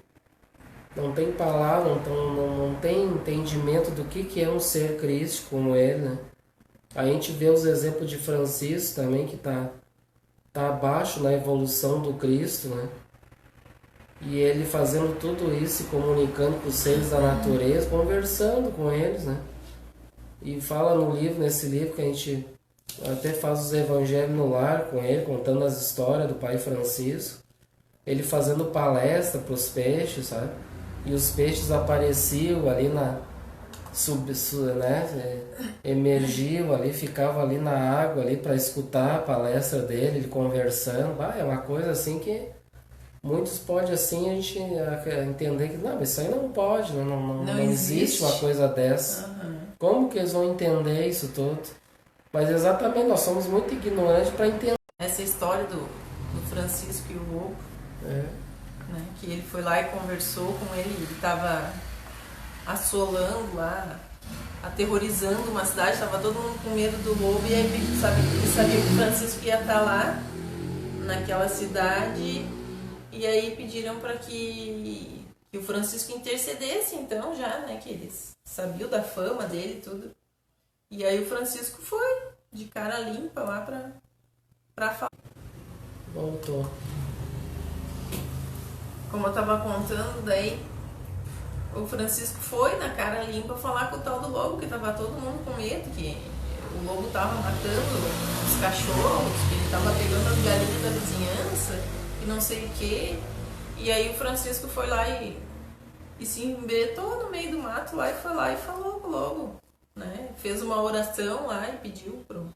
não tem palavra, não tem entendimento do que é um ser crístico como ele, né? A gente vê os exemplos de Francisco também, que tá abaixo na evolução do Cristo, né? E ele fazendo tudo isso, se comunicando com os seres da natureza, conversando com eles, né? E fala no livro, nesse livro, que a gente até faz os evangelhos no lar com ele, contando as histórias do Pai Francisco. Ele fazendo palestra para os peixes, sabe? E os peixes apareciam ali emergiam ali, ficavam ali na água ali para escutar a palestra dele, ele conversando. É uma coisa assim que muitos podem assim a gente entender que não, isso aí não pode, não existe uma coisa dessa. Como que eles vão entender isso tudo? Mas exatamente, nós somos muito ignorantes para entender. Essa história do Francisco e o lobo, né? Que ele foi lá e conversou com ele estava assolando lá, aterrorizando uma cidade, estava todo mundo com medo do lobo, e aí ele sabia que o Francisco ia estar lá, naquela cidade, e aí pediram para que o Francisco intercedesse, então, já, né, que eles sabiam da fama dele e tudo. E aí o Francisco foi, de cara limpa, lá pra falar. Voltou. Como eu tava contando, daí o Francisco foi na cara limpa falar com o tal do lobo, que tava todo mundo com medo, que o lobo tava matando os cachorros, que ele tava pegando as galinhas da vizinhança, e não sei o que. E aí o Francisco foi lá e se embetou no meio do mato lá, e foi lá e falou com o lobo, né? Fez uma oração lá e pediu pro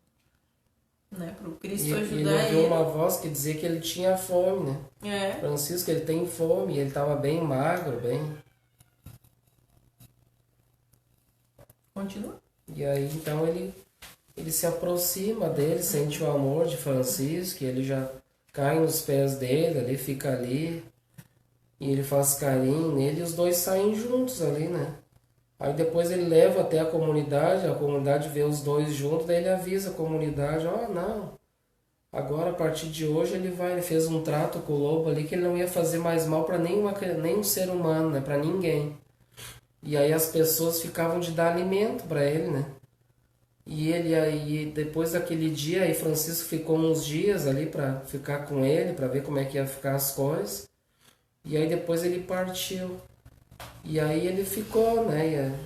Cristo ajudar ele. Ele ouviu uma voz que dizia que ele tinha fome, né? Francisco, ele tem fome, ele estava bem magro, bem... Continua. E aí, então, ele se aproxima dele, sente o amor de Francisco, ele já cai nos pés dele, ali, fica ali, e ele faz carinho nele, e os dois saem juntos ali, né? Aí depois ele leva até a comunidade vê os dois juntos, daí ele avisa a comunidade, não, agora a partir de hoje ele fez um trato com o lobo ali, que ele não ia fazer mais mal para nenhum ser humano, né? Para ninguém. E aí as pessoas ficavam de dar alimento para ele, né? E ele aí, depois daquele dia, aí Francisco ficou uns dias ali para ficar com ele, para ver como é que ia ficar as coisas. E aí depois ele partiu. E aí ele ficou, né?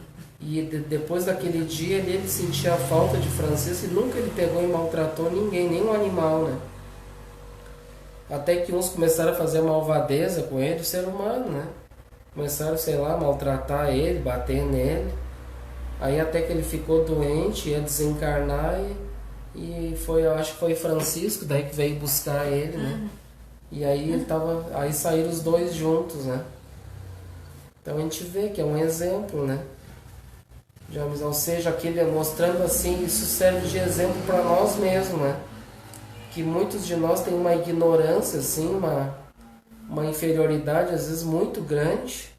E depois daquele dia ele sentia a falta de Francisco, e nunca ele pegou e maltratou ninguém, nenhum animal, né? Até que uns começaram a fazer malvadeza com ele, o ser humano, né? Começaram, sei lá, maltratar ele, bater nele. Aí até que ele ficou doente, ia desencarnar, e foi, eu acho que foi Francisco daí que veio buscar ele, né? E aí aí saíram os dois juntos, né? Então a gente vê que é um exemplo, né? Ou seja, aquele mostrando assim, isso serve de exemplo para nós mesmos, né? Que muitos de nós têm uma ignorância, assim, uma inferioridade às vezes muito grande,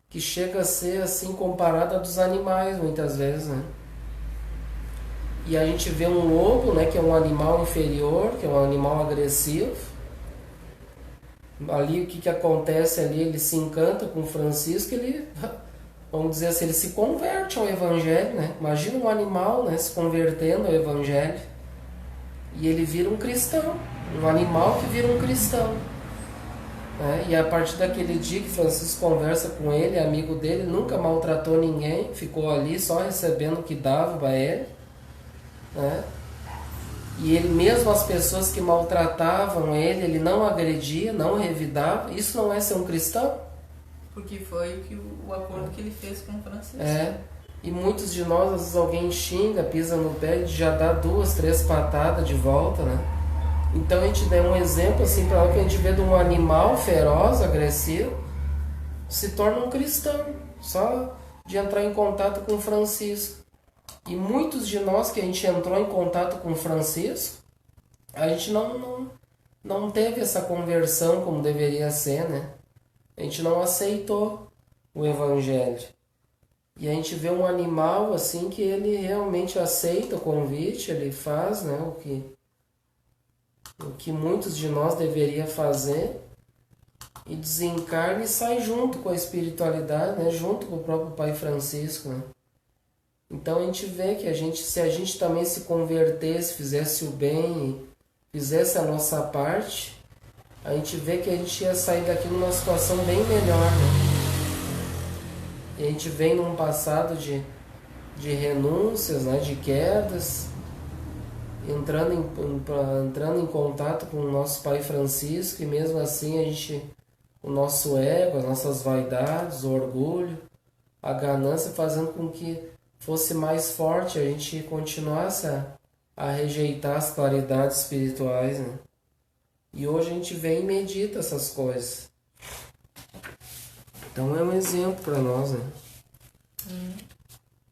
que chega a ser assim comparada a dos animais muitas vezes, né? E a gente vê um lobo, né, que é um animal inferior, que é um animal agressivo. Ali o que acontece ali, ele se encanta com Francisco, ele, vamos dizer assim, ele se converte ao Evangelho, né? Imagina um animal, né, se convertendo ao Evangelho, e ele vira um cristão, um animal que vira um cristão. E a partir daquele dia que Francisco conversa com ele, amigo dele, nunca maltratou ninguém, ficou ali só recebendo o que dava para ele, né? E ele, mesmo as pessoas que maltratavam ele não agredia, não revidava. Isso não é ser um cristão? Porque foi o acordo que ele fez com o Francisco. E muitos de nós, às vezes alguém xinga, pisa no pé, já dá 2, 3 patadas de volta, né? Então a gente dá um exemplo assim para que a gente vê de um animal feroz, agressivo, se torna um cristão, só de entrar em contato com Francisco. E muitos de nós que a gente entrou em contato com Francisco, a gente não teve essa conversão como deveria ser, né? A gente não aceitou o Evangelho. E a gente vê um animal assim que ele realmente aceita o convite, ele faz, né, o que muitos de nós deveria fazer, e desencarna e sai junto com a espiritualidade, né? Junto com o próprio Pai Francisco, né? Então a gente vê que se a gente também se convertesse, fizesse o bem, fizesse a nossa parte, a gente vê que a gente ia sair daqui numa situação bem melhor, né? E a gente vem num passado de renúncias, né? De quedas, entrando em contato com o nosso Pai Francisco, e mesmo assim o nosso ego, as nossas vaidades, o orgulho, a ganância, fazendo com que fosse mais forte, a gente continuasse a rejeitar as claridades espirituais, né? E hoje a gente vem e medita essas coisas. Então é um exemplo para nós, né?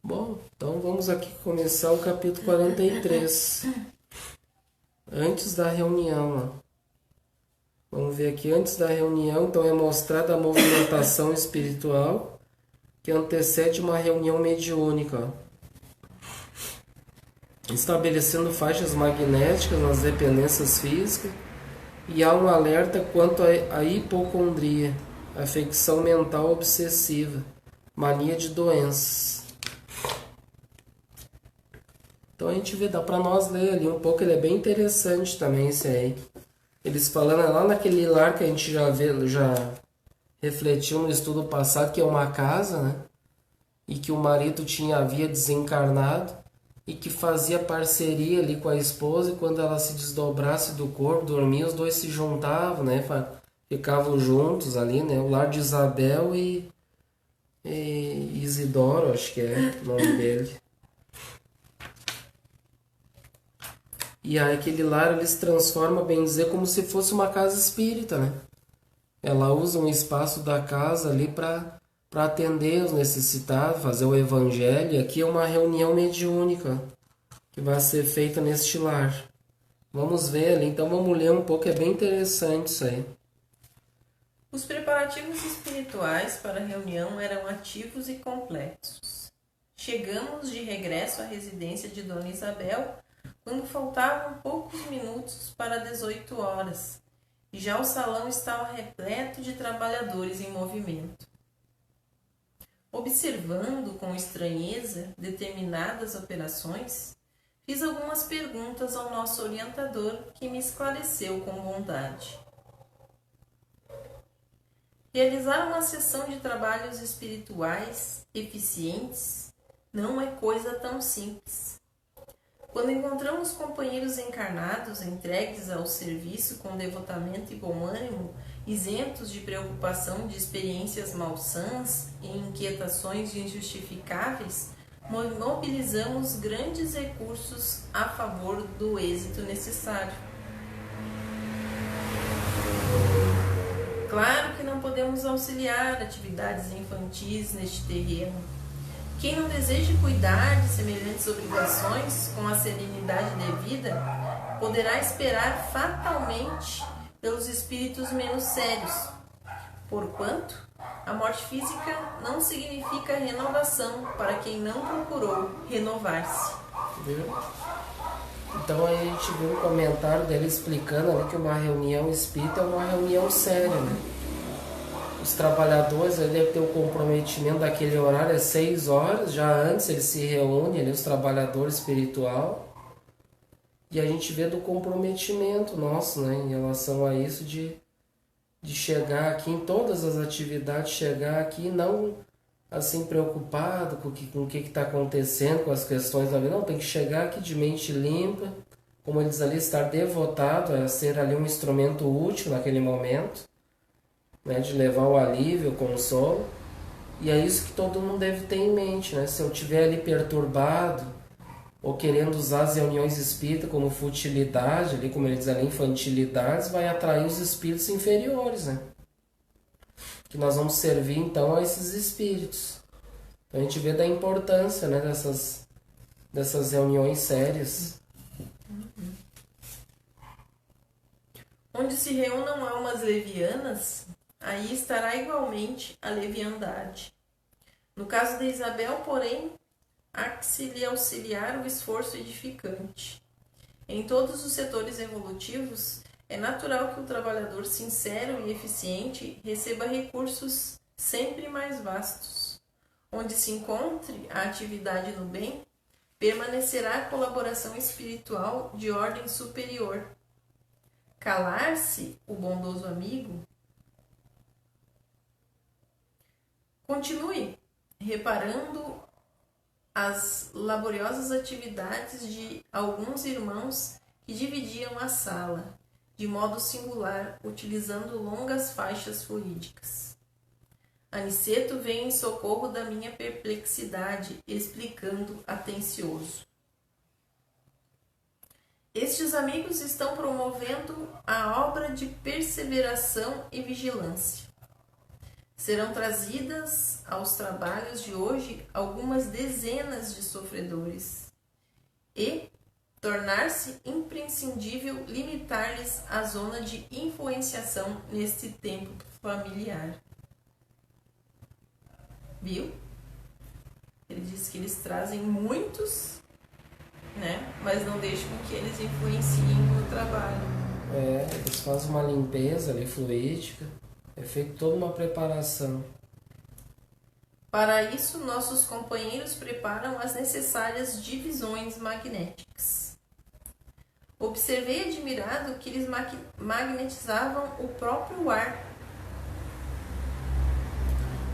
Bom, então vamos aqui começar o capítulo 43. Antes da reunião, ó. Vamos ver aqui, antes da reunião, então é mostrada a movimentação espiritual que antecede uma reunião mediúnica, ó. Estabelecendo faixas magnéticas nas dependências físicas, e há um alerta quanto à hipocondria, afecção mental obsessiva, mania de doenças. Então a gente vê, dá para nós ler ali um pouco, ele é bem interessante também esse aí. Eles falando lá naquele lar que a gente já refletiu no estudo passado, que é uma casa, né? E que o marido havia desencarnado e que fazia parceria ali com a esposa, e quando ela se desdobrasse do corpo, dormia, os dois se juntavam, né? Ficavam juntos ali, né? O lar de Isabel e Isidoro, acho que é o nome dele. E aí aquele lar eles transformam, bem dizer, como se fosse uma casa espírita, né? Ela usa um espaço da casa ali para atender os necessitados, fazer o evangelho. E aqui é uma reunião mediúnica que vai ser feita neste lar. Vamos ver ali, então vamos ler um pouco, é bem interessante isso aí. Os preparativos espirituais para a reunião eram ativos e completos. Chegamos de regresso à residência de Dona Isabel quando faltavam poucos minutos para 18 horas, e já o salão estava repleto de trabalhadores em movimento. Observando com estranheza determinadas operações, fiz algumas perguntas ao nosso orientador, que me esclareceu com bondade. Realizar uma sessão de trabalhos espirituais eficientes não é coisa tão simples. Quando encontramos companheiros encarnados entregues ao serviço com devotamento e bom ânimo, isentos de preocupação de experiências malsãs e inquietações injustificáveis, mobilizamos grandes recursos a favor do êxito necessário. Claro que não podemos auxiliar atividades infantis neste terreno. Quem não deseja cuidar de semelhantes obrigações com a serenidade devida, poderá esperar fatalmente pelos espíritos menos sérios, porquanto a morte física não significa renovação para quem não procurou renovar-se. Viu? Então aí a gente viu um comentário dele explicando ali que uma reunião espírita é uma reunião séria, né? Os trabalhadores devem ter o comprometimento daquele horário, é 6 horas, já antes eles se reúnem ali, os trabalhadores espiritual, e a gente vê do comprometimento nosso, né, em relação a isso de chegar aqui em todas as atividades, chegar aqui não assim preocupado com o que está acontecendo, com as questões da vida, não, tem que chegar aqui de mente limpa, como eles ali, estar devotado a ser ali um instrumento útil naquele momento, né, de levar o alívio, o consolo. E é isso que todo mundo deve ter em mente, né? Se eu estiver ali perturbado ou querendo usar as reuniões espíritas como futilidade, ali, como ele diz ali, infantilidades, vai atrair os espíritos inferiores, né? Que nós vamos servir então a esses espíritos. Então a gente vê da importância, né, dessas reuniões sérias. Onde se reúnam almas levianas, aí estará igualmente a leviandade. No caso de Isabel, porém, há que se lhe auxiliar o esforço edificante. Em todos os setores evolutivos, é natural que o trabalhador sincero e eficiente receba recursos sempre mais vastos. Onde se encontre a atividade no bem, permanecerá a colaboração espiritual de ordem superior. Calar-se o bondoso amigo? Continue reparando as laboriosas atividades de alguns irmãos que dividiam a sala, de modo singular, utilizando longas faixas fluídicas. Aniceto vem em socorro da minha perplexidade, explicando atencioso. Estes amigos estão promovendo a obra de perseveração e vigilância. Serão trazidas aos trabalhos de hoje algumas dezenas de sofredores e tornar-se imprescindível limitar-lhes a zona de influenciação neste tempo familiar. Viu? Ele diz que eles trazem muitos, né? Mas não deixam que eles influenciem no trabalho. Eles fazem uma limpeza ali fluídica. É feita toda uma preparação. Para isso, nossos companheiros preparam as necessárias divisões magnéticas. Observei admirado que eles magnetizavam o próprio ar.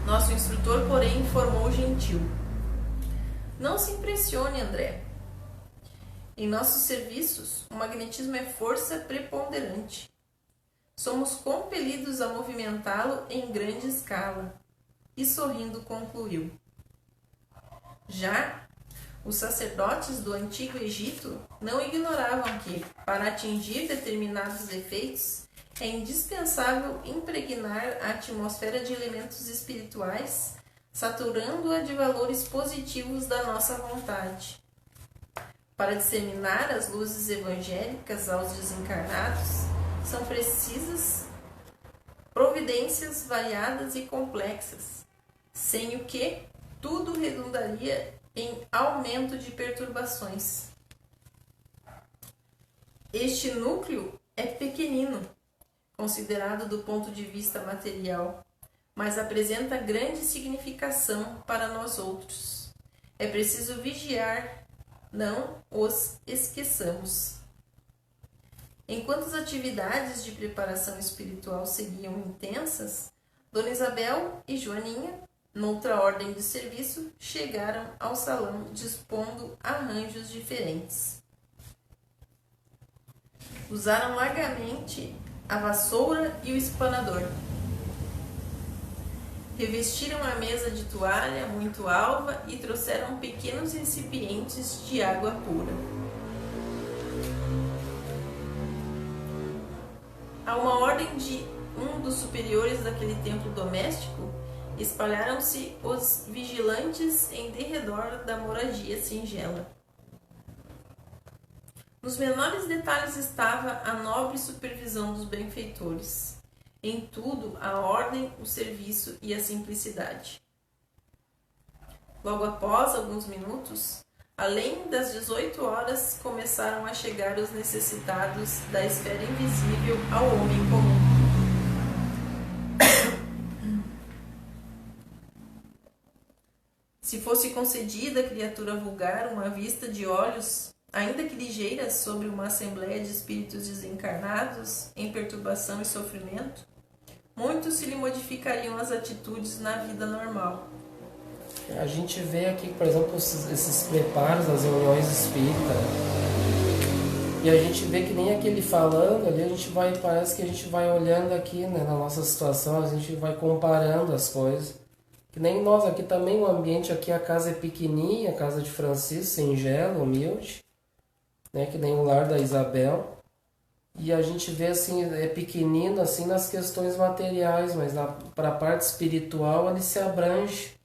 Nosso instrutor, porém, informou gentil. Não se impressione, André. Em nossos serviços, o magnetismo é força preponderante. Somos compelidos a movimentá-lo em grande escala. E sorrindo concluiu. Já os sacerdotes do Antigo Egito não ignoravam que, para atingir determinados efeitos, é indispensável impregnar a atmosfera de elementos espirituais, saturando-a de valores positivos da nossa vontade. Para disseminar as luzes evangélicas aos desencarnados, são precisas providências variadas e complexas, sem o que tudo redundaria em aumento de perturbações. Este núcleo é pequenino, considerado do ponto de vista material, mas apresenta grande significação para nós outros. É preciso vigiar, não os esqueçamos. Enquanto as atividades de preparação espiritual seguiam intensas, Dona Isabel e Joaninha, noutra ordem de serviço, chegaram ao salão dispondo arranjos diferentes. Usaram largamente a vassoura e o espanador. Revestiram a mesa de toalha muito alva e trouxeram pequenos recipientes de água pura. A uma ordem de um dos superiores daquele templo doméstico, espalharam-se os vigilantes em derredor da moradia singela. Nos menores detalhes estava a nobre supervisão dos benfeitores. Em tudo, a ordem, o serviço e a simplicidade. Logo após alguns minutos, além das 18 horas, começaram a chegar os necessitados da esfera invisível ao homem comum. Se fosse concedida à criatura vulgar uma vista de olhos, ainda que ligeira, sobre uma assembleia de espíritos desencarnados em perturbação e sofrimento, muito se lhe modificariam as atitudes na vida normal. A gente vê aqui, por exemplo, esses preparos das reuniões espíritas, e a gente vê que nem aquele falando ali, parece que a gente vai olhando aqui, né, na nossa situação, a gente vai comparando as coisas. Que nem nós aqui também, o ambiente aqui, a casa é pequenininha, a casa de Francisco, singela, humilde, né, que nem o lar da Isabel. E a gente vê assim, é pequenino assim nas questões materiais, mas para a parte espiritual ele se abrange.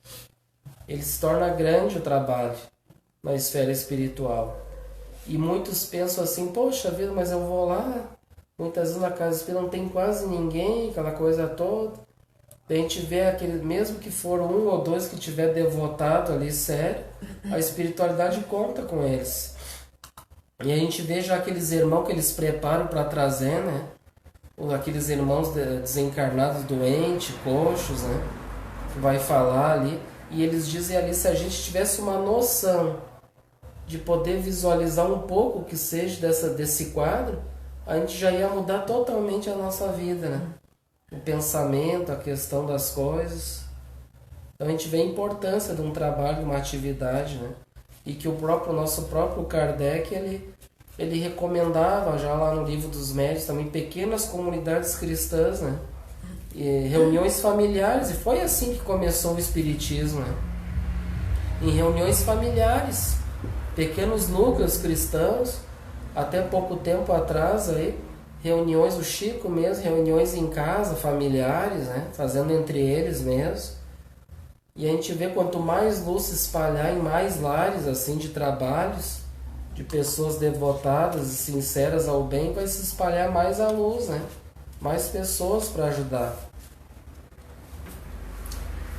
Ele se torna grande o trabalho na esfera espiritual. E muitos pensam assim, poxa vida, mas eu vou lá, muitas vezes na casa espírita não tem quase ninguém, aquela coisa toda. A gente vê aquele, mesmo que for um ou dois que tiver devotado ali sério, a espiritualidade conta com eles. E a gente vê já aqueles irmãos que eles preparam para trazer, né? aqueles irmãos desencarnados, doentes, coxos, né? Que vai falar ali. E eles dizem ali, se a gente tivesse uma noção de poder visualizar um pouco que seja desse quadro, a gente já ia mudar totalmente a nossa vida, né? O pensamento, a questão das coisas. Então a gente vê a importância de um trabalho, de uma atividade, né? E que nosso próprio Kardec, ele recomendava já lá no Livro dos Médiuns também pequenas comunidades cristãs, né? E reuniões familiares, e foi assim que começou o Espiritismo, né? Em reuniões familiares, pequenos núcleos cristãos, até pouco tempo atrás aí, reuniões, o Chico mesmo, reuniões em casa, familiares, né? Fazendo entre eles mesmo. E a gente vê quanto mais luz se espalhar em mais lares assim de trabalhos, de pessoas devotadas e sinceras ao bem, vai se espalhar mais a luz, né? Mais pessoas para ajudar.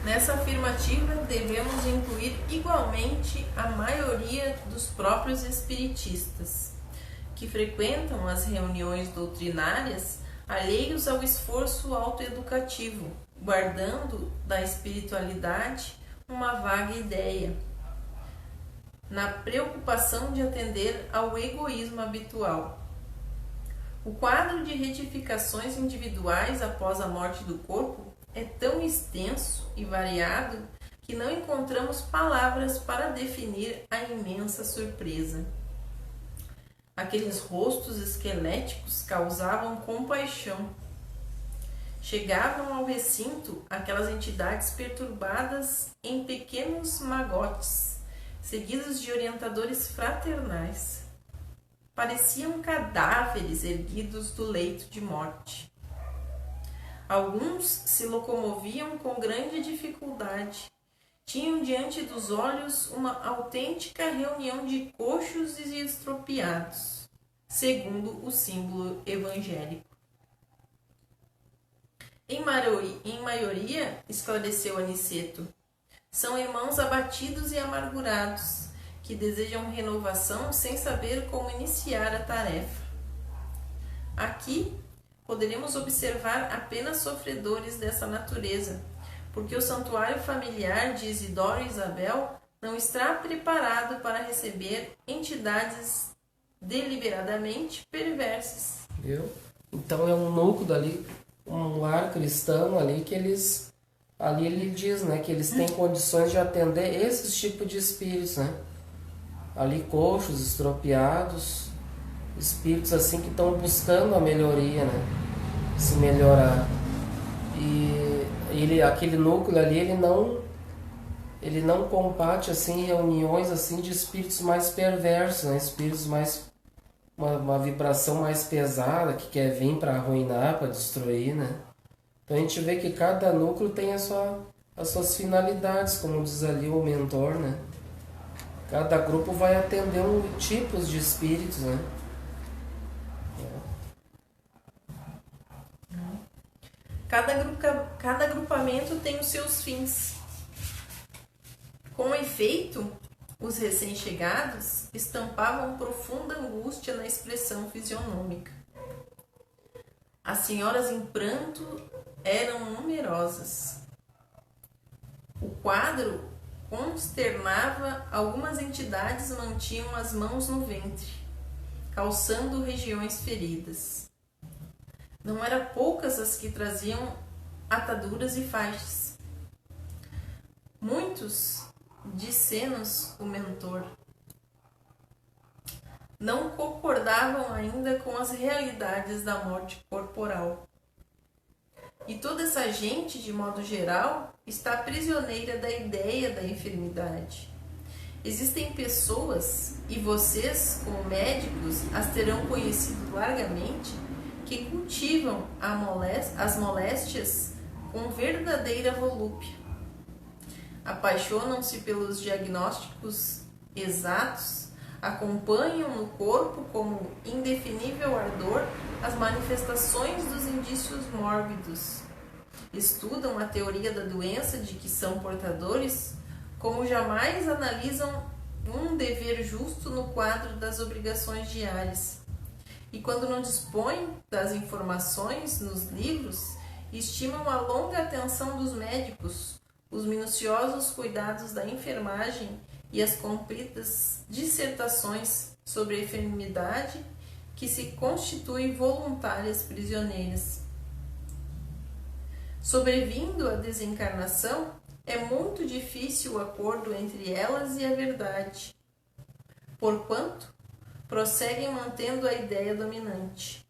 Nessa afirmativa, devemos incluir igualmente a maioria dos próprios espiritistas, que frequentam as reuniões doutrinárias alheios ao esforço autoeducativo, guardando da espiritualidade uma vaga ideia, na preocupação de atender ao egoísmo habitual. O quadro de retificações individuais após a morte do corpo é tão extenso e variado que não encontramos palavras para definir a imensa surpresa. Aqueles rostos esqueléticos causavam compaixão. Chegavam ao recinto aquelas entidades perturbadas em pequenos magotes, seguidos de orientadores fraternais. Pareciam cadáveres erguidos do leito de morte. Alguns se locomoviam com grande dificuldade. Tinham diante dos olhos uma autêntica reunião de coxos e estropiados, segundo o símbolo evangélico. Em maioria, esclareceu Aniceto, são irmãos abatidos e amargurados, que desejam renovação sem saber como iniciar a tarefa. Aqui, poderemos observar apenas sofredores dessa natureza, porque o santuário familiar de Isidoro e Isabel não está preparado para receber entidades deliberadamente perversas. Viu? Então é um núcleo dali, um lar cristão ali que eles... Ali ele diz, né, que eles têm condições de atender esses tipos de espíritos, né? Ali coxos, estropiados, espíritos assim que estão buscando a melhoria, né? Se melhorar. E aquele núcleo ali, ele não combate assim reuniões assim de espíritos mais perversos, né? Espíritos mais uma vibração mais pesada que quer vir para arruinar, para destruir, né? Então a gente vê que cada núcleo tem as suas finalidades, como diz ali o mentor, né? Cada grupo vai atender tipos de espíritos, né? Cada agrupamento tem os seus fins. Com efeito, os recém-chegados estampavam profunda angústia na expressão fisionômica. As senhoras em pranto eram numerosas. O quadro consternava, algumas entidades mantinham as mãos no ventre, calçando regiões feridas. Não eram poucas as que traziam ataduras e faixas. Muitos, disse-nos o mentor, não concordavam ainda com as realidades da morte corporal. E toda essa gente, de modo geral, está prisioneira da ideia da enfermidade. Existem pessoas, e vocês, como médicos, as terão conhecido largamente, que cultivam as moléstias com verdadeira volúpia. Apaixonam-se pelos diagnósticos exatos, acompanham no corpo como indefinível ardor as manifestações dos indícios mórbidos, estudam a teoria da doença de que são portadores, como jamais analisam um dever justo no quadro das obrigações diárias. e quando não dispõem das informações nos livros, estimam a longa atenção dos médicos, os minuciosos cuidados da enfermagem e as compridas dissertações sobre a enfermidade que se constituem voluntárias prisioneiras. Sobrevindo a desencarnação, é muito difícil o acordo entre elas e a verdade, porquanto prosseguem mantendo a ideia dominante.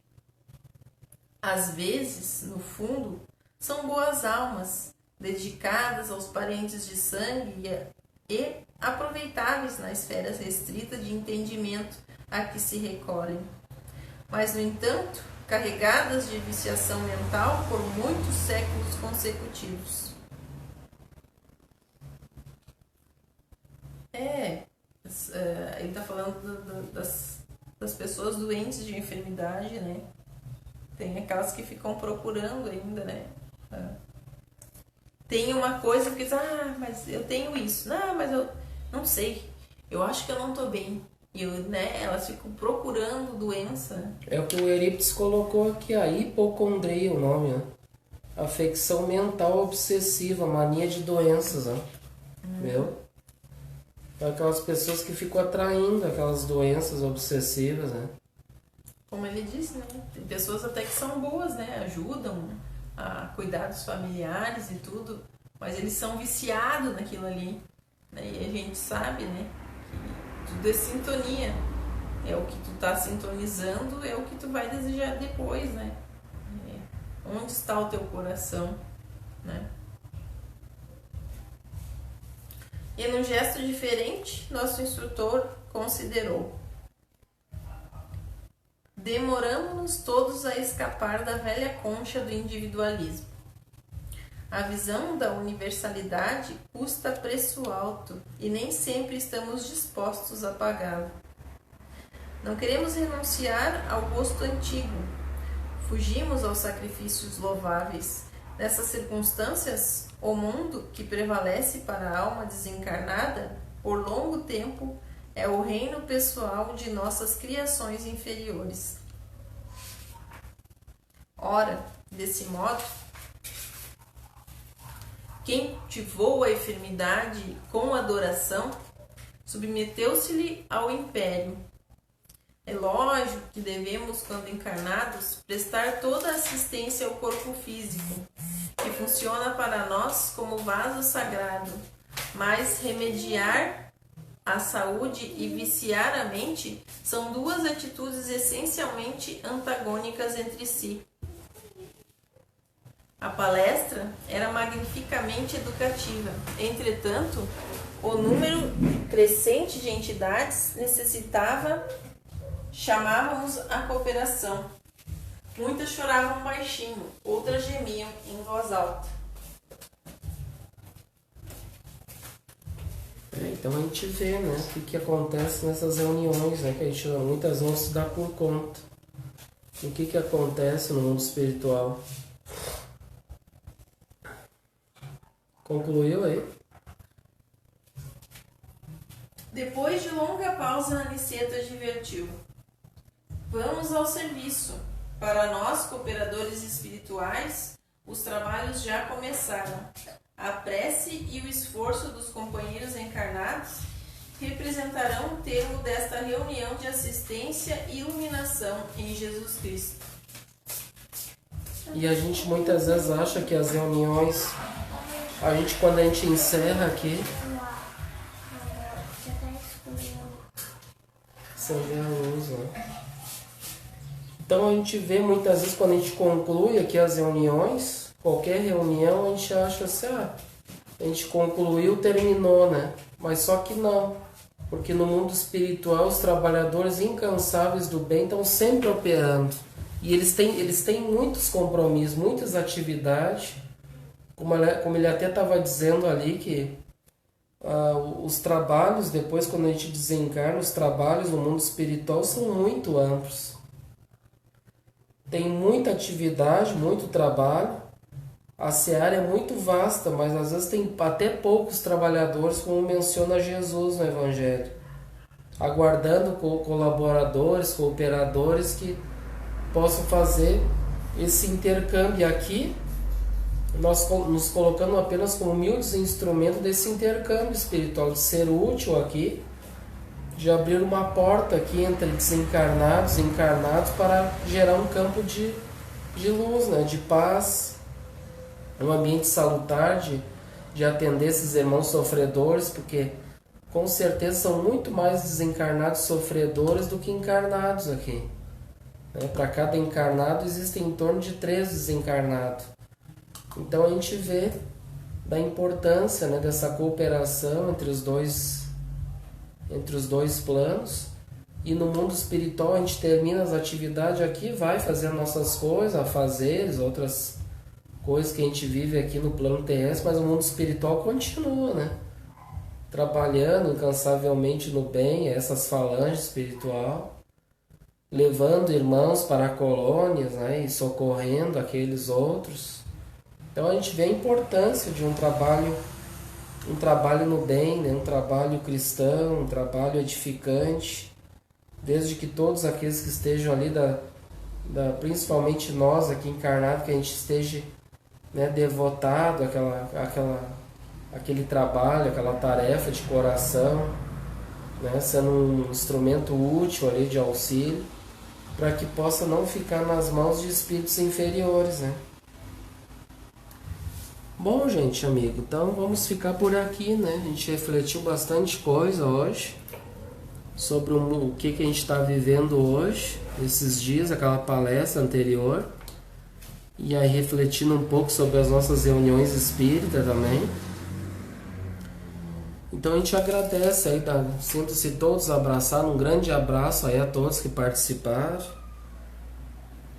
Às vezes, no fundo, são boas almas, dedicadas aos parentes de sangue e aproveitáveis na esfera restrita de entendimento a que se recolhem. Mas, no entanto, carregadas de viciação mental por muitos séculos consecutivos. Ele está falando das pessoas doentes de enfermidade, né? Tem aquelas que ficam procurando ainda, né? Tem uma coisa que diz, mas eu tenho isso. Não, mas eu não sei. Eu acho que eu não estou bem. Elas ficam procurando doença. É o que o Eurípides colocou aqui, a hipocondria, o nome, né? Afecção mental obsessiva, mania de doenças, né? Viu? Aquelas pessoas que ficam atraindo aquelas doenças obsessivas, né? Como ele disse, né? Tem pessoas até que são boas, né? Ajudam a cuidar dos familiares e tudo, mas eles são viciados naquilo ali, né? E a gente sabe, né? Que tudo é sintonia. É o que tu tá sintonizando, é o que tu vai desejar depois, né? Onde está o teu coração, né? E num gesto diferente, nosso instrutor considerou: demoramos-nos todos a escapar da velha concha do individualismo. A visão da universalidade custa preço alto e nem sempre estamos dispostos a pagá-lo. Não queremos renunciar ao gosto antigo. Fugimos aos sacrifícios louváveis. Nessas circunstâncias, o mundo que prevalece para a alma desencarnada por longo tempo é o reino pessoal de nossas criações inferiores. Ora, desse modo, quem cultivou a enfermidade com adoração submeteu-se-lhe ao império. É lógico que devemos, quando encarnados, prestar toda a assistência ao corpo físico, que funciona para nós como vaso sagrado, mas remediar a saúde e viciar a mente são duas atitudes essencialmente antagônicas entre si. A palestra era magnificamente educativa. Entretanto, o número crescente de entidades chamávamos a cooperação. Muitas choravam baixinho, outras gemiam em voz alta. Então a gente vê, né, o que acontece nessas reuniões, né, que a gente muitas não se dá por conta. O que acontece no mundo espiritual. Concluiu aí? Depois de longa pausa, Aniceto advertiu: vamos ao serviço. Para nós, cooperadores espirituais, os trabalhos já começaram. A prece e o esforço dos companheiros encarnados representarão o termo desta reunião de assistência e iluminação em Jesus Cristo. E a gente muitas vezes acha que as reuniões, quando a gente encerra aqui, acender a luz, né? Então a gente vê muitas vezes quando a gente conclui aqui as reuniões, qualquer reunião a gente acha assim, a gente concluiu, terminou, né? Mas só que não, porque no mundo espiritual os trabalhadores incansáveis do bem estão sempre operando. E eles têm muitos compromissos, muitas atividades, como ele até estava dizendo ali, que os trabalhos, depois quando a gente desencarna, os trabalhos no mundo espiritual são muito amplos. Tem muita atividade, muito trabalho. A seara é muito vasta, mas às vezes tem até poucos trabalhadores, como menciona Jesus no Evangelho, aguardando colaboradores, cooperadores que possam fazer esse intercâmbio aqui, nós nos colocando apenas como humildes instrumento desse intercâmbio espiritual, de ser útil aqui, de abrir uma porta aqui entre desencarnados e encarnados para gerar um campo de luz, né? De paz, um ambiente salutar, de atender esses irmãos sofredores, porque com certeza são muito mais desencarnados sofredores do que encarnados aqui. Para cada encarnado existem em torno de 3 desencarnados. Então a gente vê da importância, né, dessa cooperação entre os dois planos. E no mundo espiritual a gente termina as atividades aqui, vai fazer nossas coisas, afazeres, outras coisas que a gente vive aqui no plano terrestre, mas o mundo espiritual continua, né? Trabalhando incansavelmente no bem, essas falanges espiritual, levando irmãos para colônias, né, e socorrendo aqueles outros. Então a gente vê a importância de um trabalho no bem, né, um trabalho cristão, um trabalho edificante, desde que todos aqueles que estejam ali, principalmente nós aqui encarnados, que a gente esteja, né, devotado àquele trabalho, aquela tarefa de coração, né, sendo um instrumento útil ali de auxílio, para que possa não ficar nas mãos de espíritos inferiores, né? Bom, gente, amigo, então vamos ficar por aqui, né? A gente refletiu bastante coisa hoje sobre o que a gente está vivendo hoje, esses dias, aquela palestra anterior, e aí refletindo um pouco sobre as nossas reuniões espíritas também. Então a gente agradece aí, sinto-se todos abraçados, um grande abraço aí a todos que participaram,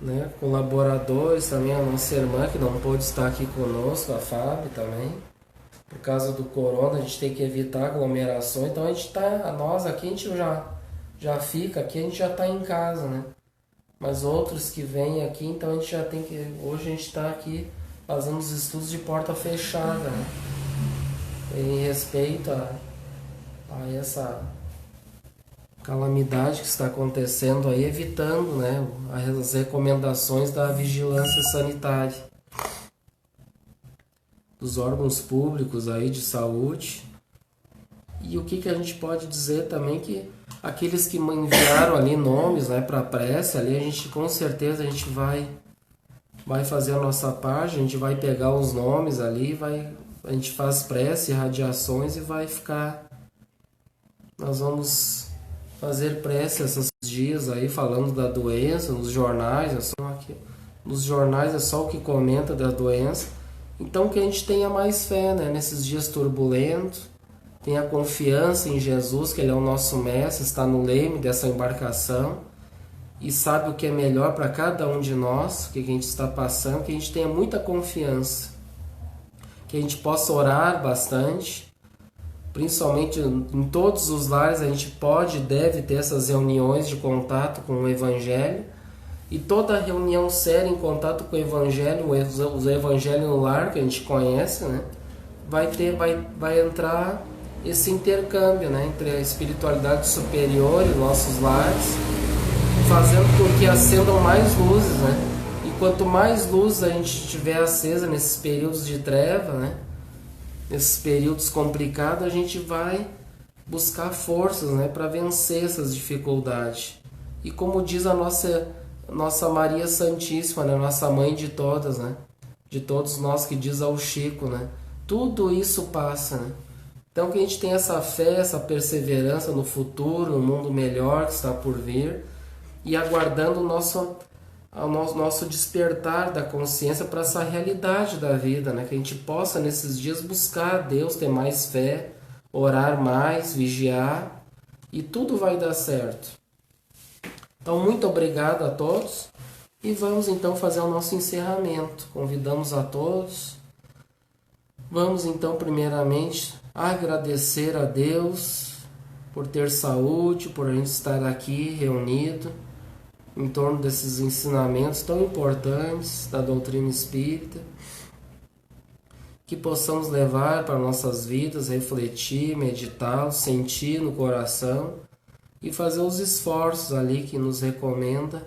né? Colaboradores também, a nossa irmã que não pôde estar aqui conosco, a Fábio também, por causa do corona, a gente tem que evitar aglomerações, então nós aqui a gente já fica aqui, a gente já está em casa, né? Mas outros que vêm aqui, então a gente já tem que, hoje a gente está aqui fazendo os estudos de porta fechada, né? Em respeito a essa calamidade que está acontecendo aí, evitando, né, as recomendações da vigilância sanitária, dos órgãos públicos aí de saúde. E o que a gente pode dizer também, que aqueles que enviaram ali nomes, né, para a prece, ali a gente com certeza a gente vai fazer a nossa parte, a gente vai pegar os nomes ali, a gente faz prece, radiações e vai ficar... Nós vamos fazer prece esses dias aí, falando da doença, nos jornais, nos jornais é só o que comenta da doença. Então que a gente tenha mais fé, né, nesses dias turbulentos, tenha confiança em Jesus, que Ele é o nosso mestre, está no leme dessa embarcação e sabe o que é melhor para cada um de nós, o que a gente está passando, que a gente tenha muita confiança, que a gente possa orar bastante, principalmente em todos os lares a gente pode e deve ter essas reuniões de contato com o Evangelho, e toda reunião séria em contato com o Evangelho, o Evangelho no lar, que a gente conhece, né, vai entrar esse intercâmbio, né, entre a espiritualidade superior e nossos lares, fazendo com que acendam mais luzes, né? E quanto mais luz a gente tiver acesa nesses períodos de treva, né, nesses períodos complicados, a gente vai buscar forças, né, para vencer essas dificuldades. E como diz a nossa Maria Santíssima, né, nossa mãe de todas, né, de todos nós, que diz ao Chico, né, tudo isso passa, né? Então que a gente tenha essa fé, essa perseverança no futuro, no mundo melhor que está por vir, e aguardando o nosso despertar da consciência para essa realidade da vida, né? Que a gente possa nesses dias buscar a Deus, ter mais fé, orar mais, vigiar, e tudo vai dar certo. Então muito obrigado a todos, e vamos então fazer o nosso encerramento. Convidamos a todos. Vamos então primeiramente agradecer a Deus por ter saúde, por a gente estar aqui reunido em torno desses ensinamentos tão importantes da doutrina espírita, que possamos levar para nossas vidas, refletir, meditar, sentir no coração e fazer os esforços ali que nos recomenda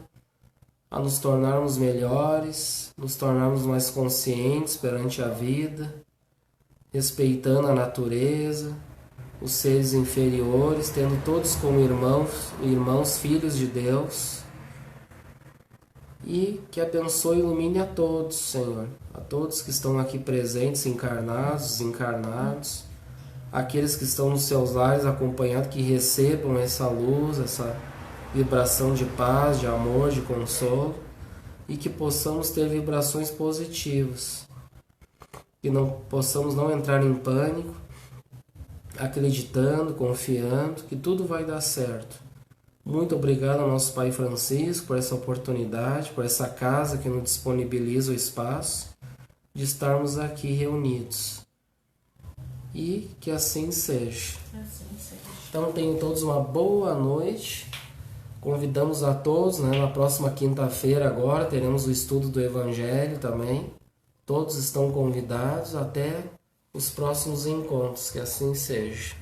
a nos tornarmos melhores, nos tornarmos mais conscientes perante a vida, respeitando a natureza, os seres inferiores, tendo todos como irmãos, filhos de Deus. E que abençoe e ilumine a todos, Senhor, a todos que estão aqui presentes, encarnados, desencarnados, aqueles que estão nos seus lares acompanhados, que recebam essa luz, essa vibração de paz, de amor, de consolo, e que possamos ter vibrações positivas, que possamos não entrar em pânico, acreditando, confiando que tudo vai dar certo. Muito obrigado ao nosso Pai Francisco por essa oportunidade, por essa casa que nos disponibiliza o espaço de estarmos aqui reunidos. E que assim seja. Então tenham todos uma boa noite. Convidamos a todos, na próxima quinta-feira agora teremos o estudo do Evangelho também. Todos estão convidados até os próximos encontros, que assim seja.